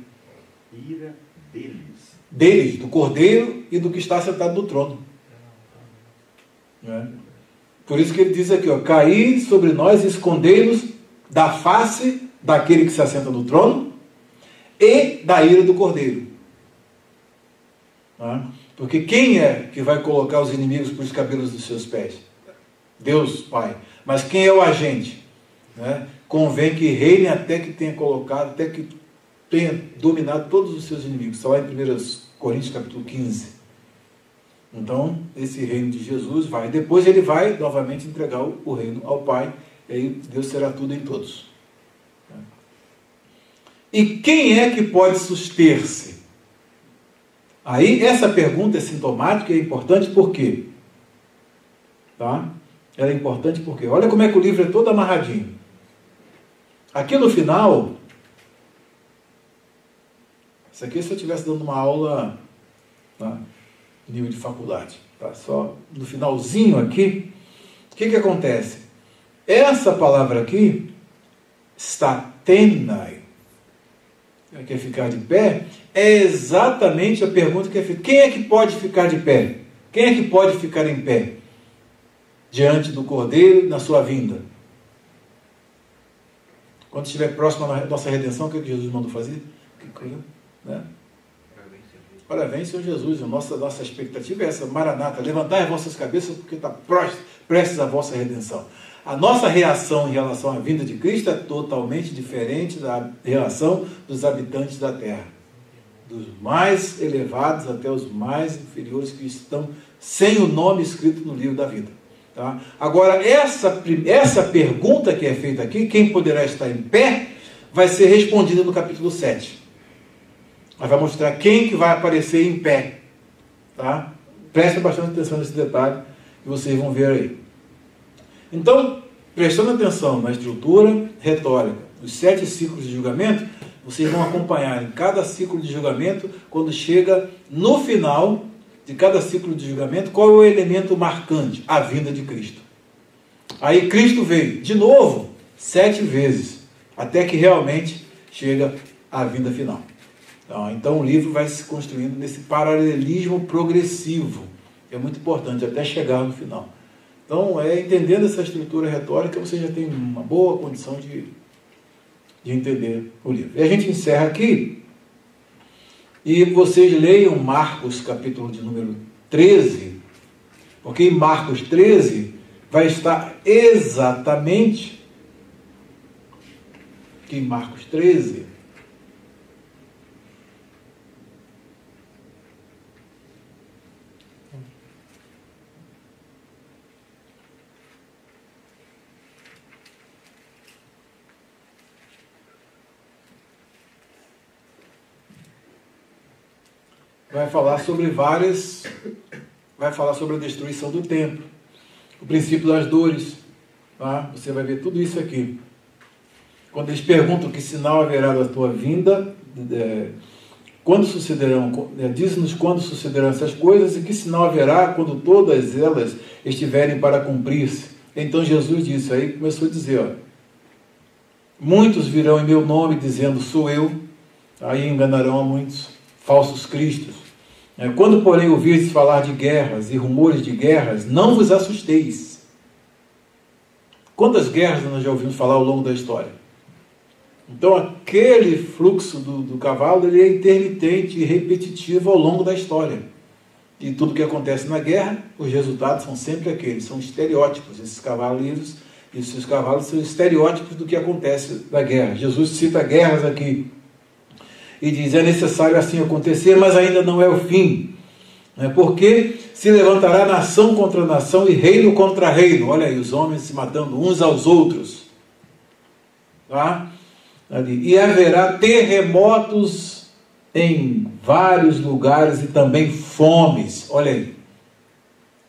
Ira deles. Deles, do Cordeiro e do que está sentado no trono. Né? Por isso que ele diz aqui, ó, caí sobre nós e escondei-nos da face daquele que se assenta no trono e da ira do Cordeiro. Porque quem é que vai colocar os inimigos por os cabelos dos seus pés? Deus, Pai. Mas quem é o agente? Né? Convém que reine até que tenha colocado, até que tenha dominado todos os seus inimigos. Está lá em 1 Coríntios capítulo 15. Então, esse reino de Jesus vai. Depois ele vai novamente entregar o reino ao Pai. E aí Deus será tudo em todos. E quem é que pode suster-se? Aí, essa pergunta é sintomática e é importante por quê? Tá? Ela é importante porque, olha como é que o livro é todo amarradinho. Aqui no final, isso aqui se eu estivesse dando uma aula, tá, nível de faculdade, tá? Só no finalzinho aqui, o que acontece? Essa palavra aqui, statenai, quer ficar de pé, é exatamente a pergunta que é feita. Quem é que pode ficar de pé? Quem é que pode ficar em pé diante do Cordeiro na sua vinda? Quando estiver próximo à nossa redenção, o que Jesus mandou fazer? Né? Ora, vem, Senhor Jesus. A nossa expectativa é essa: Maranata, levantai as vossas cabeças, porque está prestes a vossa redenção. A nossa reação em relação à vinda de Cristo é totalmente diferente da reação dos habitantes da terra, dos mais elevados até os mais inferiores, que estão sem o nome escrito no livro da vida. Tá? Agora, essa pergunta que é feita aqui, quem poderá estar em pé, vai ser respondida no capítulo 7. Mas vai mostrar quem que vai aparecer em pé. Tá? Prestem bastante atenção nesse detalhe, que vocês vão ver aí. Então, prestando atenção na estrutura retórica, os 7 ciclos de julgamento, vocês vão acompanhar em cada ciclo de julgamento, quando chega no final de cada ciclo de julgamento, qual é o elemento marcante? A vinda de Cristo. Aí Cristo veio, de novo, 7 vezes, até que realmente chega a vinda final. Então o livro vai se construindo nesse paralelismo progressivo, que é muito importante, até chegar no final. Então, entendendo essa estrutura retórica, você já tem uma boa condição de entender o livro. E a gente encerra aqui, e vocês leiam Marcos, capítulo de número 13, porque em Marcos 13 vai estar exatamente, que em Marcos 13, vai falar sobre a destruição do templo, o princípio das dores, tá? Você vai ver tudo isso aqui. Quando eles perguntam que sinal haverá da tua vinda, quando sucederão, diz-nos quando sucederão essas coisas e que sinal haverá quando todas elas estiverem para cumprir-se. Então Jesus disse, aí começou a dizer, ó, muitos virão em meu nome dizendo, sou eu, aí enganarão a muitos falsos cristos. Quando, porém, ouvirdes falar de guerras e rumores de guerras, não vos assusteis. Quantas guerras nós já ouvimos falar ao longo da história? Então, aquele fluxo do cavalo, ele é intermitente e repetitivo ao longo da história. E tudo que acontece na guerra, os resultados são sempre aqueles, são estereótipos. Esses cavaleiros e seus cavalos são estereótipos do que acontece na guerra. Jesus cita guerras aqui. E diz, é necessário assim acontecer, mas ainda não é o fim. Porque se levantará nação contra nação e reino contra reino. Olha aí, os homens se matando uns aos outros. Tá? E haverá terremotos em vários lugares e também fomes. Olha aí.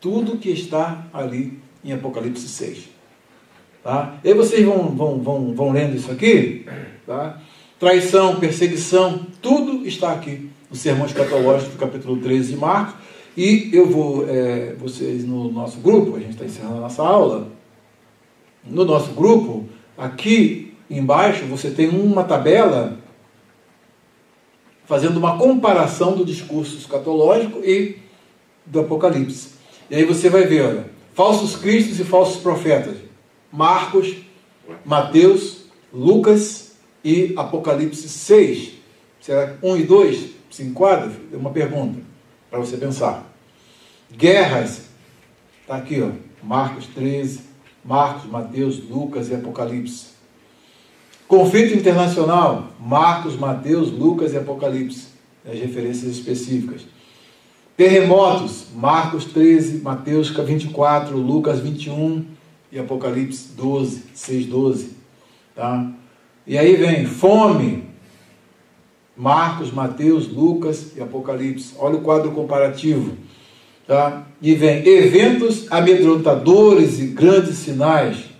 Tudo que está ali em Apocalipse 6. Tá? E aí vocês vão lendo isso aqui, tá? Traição, perseguição, tudo está aqui no Sermão Escatológico do capítulo 13 de Marcos. E eu vou, vocês no nosso grupo, a gente está encerrando a nossa aula, no nosso grupo, aqui embaixo você tem uma tabela fazendo uma comparação do discurso escatológico e do Apocalipse. E aí você vai ver, olha, falsos cristos e falsos profetas. Marcos, Mateus, Lucas e Apocalipse 6. Será que 1 e 2 se enquadra? É uma pergunta para você pensar. Guerras, está aqui, ó, Marcos 13, Marcos, Mateus, Lucas e Apocalipse. Conflito internacional, Marcos, Mateus, Lucas e Apocalipse, as referências específicas. Terremotos, Marcos 13, Mateus 24, Lucas 21 e Apocalipse 12, 6, 12. Tá? E aí vem fome, Marcos, Mateus, Lucas e Apocalipse. Olha o quadro comparativo. Tá? E vem eventos amedrontadores e grandes sinais.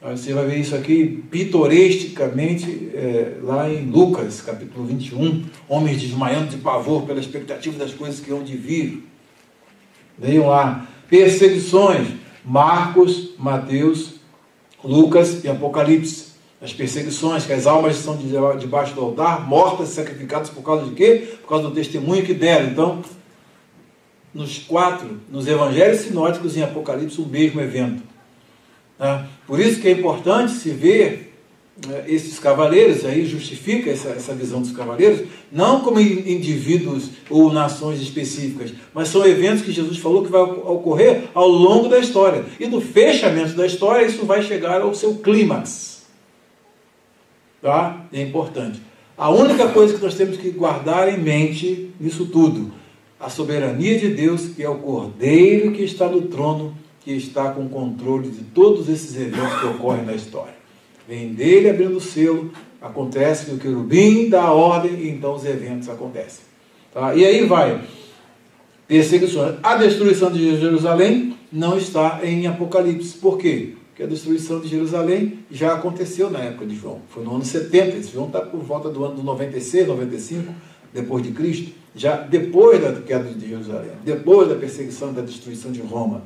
Você vai ver isso aqui pitorescamente lá em Lucas, capítulo 21. Homens desmaiando de pavor pela expectativa das coisas que hão de vir. Leiam lá. Perseguições, Marcos, Mateus, Lucas e Apocalipse. As perseguições, que as almas estão debaixo do altar, mortas, sacrificadas por causa de quê? Por causa do testemunho que deram. Então, nos evangelhos sinóticos em Apocalipse, o mesmo evento. Tá? Por isso que é importante se ver esses cavaleiros, aí justifica essa visão dos cavaleiros, não como indivíduos ou nações específicas, mas são eventos que Jesus falou que vai ocorrer ao longo da história. E no fechamento da história, isso vai chegar ao seu clímax. Tá? É importante. A única coisa que nós temos que guardar em mente nisso tudo, a soberania de Deus, que é o Cordeiro que está no trono, que está com controle de todos esses eventos que ocorrem na história. Vem dele abrindo o selo, acontece que o querubim dá a ordem e então os eventos acontecem. Tá? E aí vai, perseguições. A destruição de Jerusalém não está em Apocalipse. Por quê? Porque a destruição de Jerusalém já aconteceu na época de João. Foi no ano 70. Esse João está por volta do ano do 96, 95, depois de Cristo. Já depois da queda de Jerusalém, depois da perseguição e da destruição de Roma.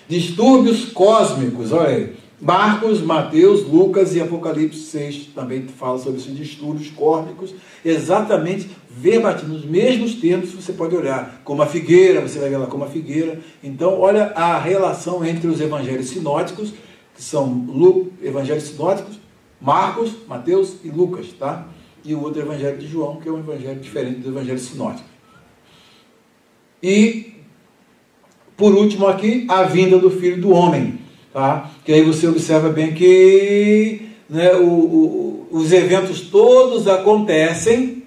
Distúrbios cósmicos, olha aí. Marcos, Mateus, Lucas e Apocalipse 6 também fala sobre esses distúrbios cósmicos, exatamente verbatim, nos mesmos termos. Você pode olhar como a figueira, você vai ver lá como a figueira. Então, olha a relação entre os evangelhos sinóticos, que são evangelhos sinóticos, Marcos, Mateus e Lucas, tá? E o outro evangelho de João, que é um evangelho diferente do evangelho sinótico. E, por último aqui, a vinda do Filho do Homem, tá? Que aí você observa bem que, né, os eventos todos acontecem,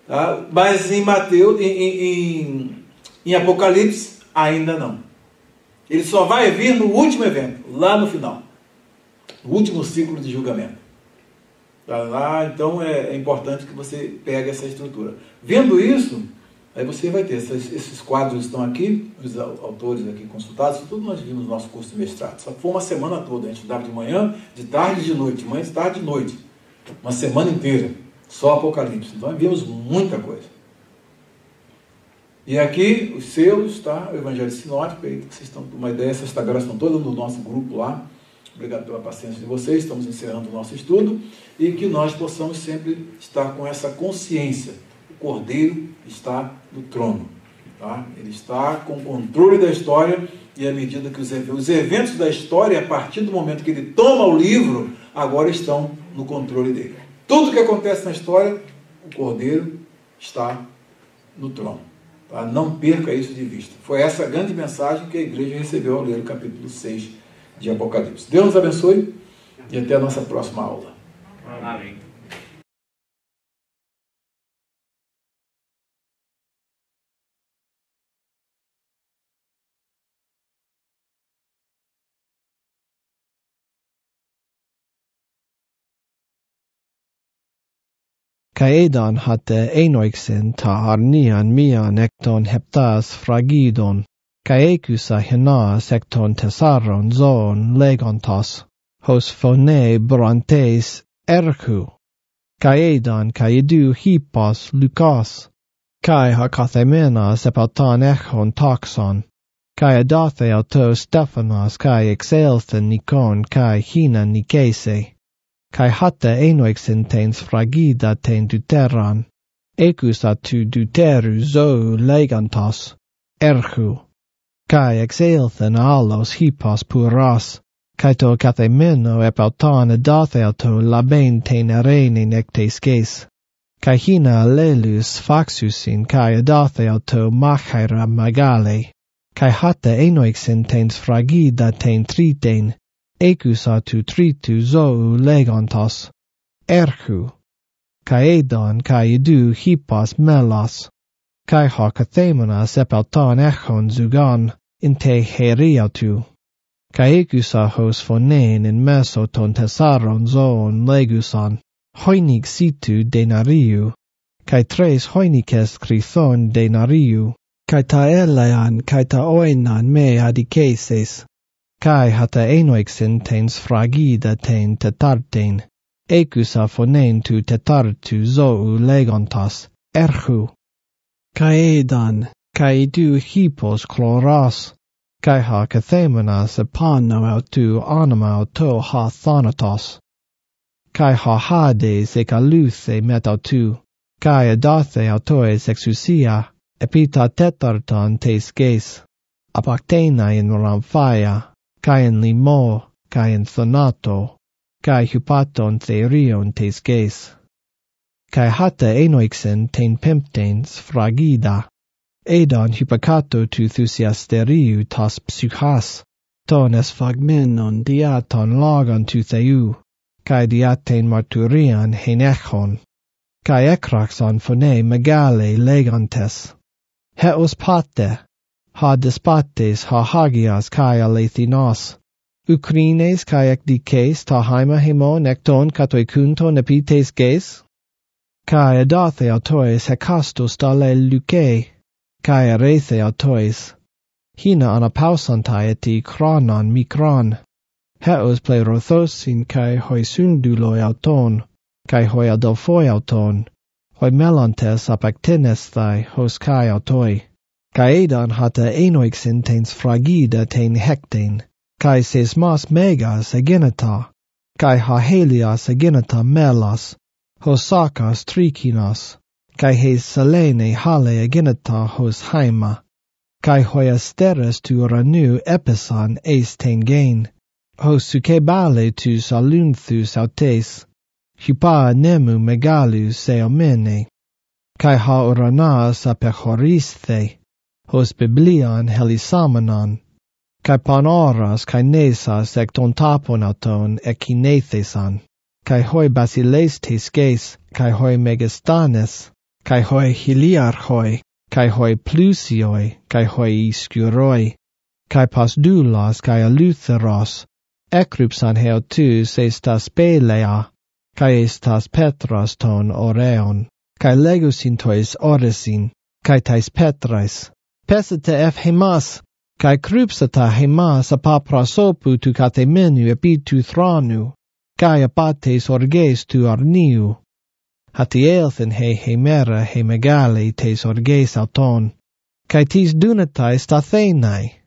tá? Mas em Mateus, em Apocalipse, ainda não. Ele só vai vir no último evento, lá no final, no último ciclo de julgamento. Tá lá, então é importante que você pegue essa estrutura. Vendo isso, aí você vai ter esses quadros estão aqui, os autores aqui consultados, tudo nós vimos no nosso curso de mestrado. Só foi uma semana toda, a gente estudava de manhã, de tarde e de noite, de manhã, de tarde e de noite. Uma semana inteira, só Apocalipse. Então vimos muita coisa. E aqui os selos, tá? O Evangelho Sinótico, aí vocês estão com uma ideia, essas tabelas estão todas no nosso grupo lá. Obrigado pela paciência de vocês, estamos encerrando o nosso estudo e que nós possamos sempre estar com essa consciência. O Cordeiro está no trono, tá? Ele está com o controle da história e à medida que os eventos da história, a partir do momento que ele toma o livro, agora estão no controle dele. Tudo que acontece na história, o Cordeiro está no trono. Tá? Não perca isso de vista. Foi essa grande mensagem que a igreja recebeu ao ler o capítulo 6 de Apocalipse. Deus nos abençoe e até a nossa próxima aula. Amém. Caedan hatte Enoiksen ta arnian mian ekton heptas fragidon, Kai ekusa hinas ekton tesaron zoon legontos, hos phone brontes erhu. Kai edan kai edu hippos Lucas. Kai hakathemenas epautan echon taxon. Kai adathe auto Stephanos kai exelthen Nikon kai hina Nikese. Kai hatte enoixentens fragida ten duteran. Ekusa tu duteru zo legantos. Erhu. Kai exelthen alos hippos puras. Kai to kathemeno epautan adathe auto laben ten arene nectesces. Kai hina lelus faxusin kai adathe auto machaira magale. Kai hatte enoixentens fragida ten triten. Ekusa tu tritu zou legantos. Erhu. Kai edan kai edu hippos melas. Kai hakathemonas epautan echon zugan, in te heriatu. Kai ekusa hos phonen in mesoton tesaron zoon legusan, hoinig situ denariu. Kai tres hoinices crithon denariu. Kai ta elean kai ta oinan me adicases. Kai hata enoixentens fragida ten tetarten. Ekusa phonen tu tetartu zou legantas, erhu. Kai edan, kai edu hippos chloras. Kai ha kathemonas epano autu anima auto ha thanatos. Kai ha hades ekaluthe metautu. Kai adathe autoes exousia, epita tetarton tes ges. Apactena in ramphia, kai in limo, kai in thonato. Kai hupaton therion tes ges. Kai hata enoixen ten pemptens fragida. Edan hypacato tu thusiasteriu tas psychas. Ton esphagmenon diaton lagon tu theu. Kai diaten marturian henechon. Kai ekraxon phone megale legantes. Heos pate. Ha despates ha hagias kai alethinos. Ukrines kai ekdikes ta haima hemon ekton katoikunton epites ges. Kai adathe autoes hekastos dale luke. Kai arethe autoes. Hina anapausantai eti chronon mikron. Heos plerothosin kai hoi sunduloi auton. Kai hoi adelphoi auton. Hoi melantes apactines thai hos kai autoi. Kai edan hata enoixentens fragida ten hecten. Kai ses mas megas agenata. Kai ha helias agenata melas. Hos sakas trikinos. Kai hes selene hale agenata hos haima. Kai hoi asteres tu ranu episan eis ten gain. Hos sukebale tu salunthus autes. Hupa nemu megalus seomene. Kai ha uranas apechoristhe. Hos biblion helisamenon. Kai panoras kai nesas ekton taponaton ekinethesan. Kai hoi basiles tesges, kai hoi megastanes, kai hoi hiliarchoi, kai hoi plusioi, kai hoi iskuroi, kai pasdulas kai alutheros, ekrypsan heotus estas pelea, kai estas petras ton oreon, kai legusintois oresin, kai tais petrais, pesete ef hemas, kai krypsata hemas apaprasopu tu kathemenu epitu thranu, kai apates orges tu arniu. Hatielthen he hemera he megale tes orges auton, kai tis dunatais tathenai.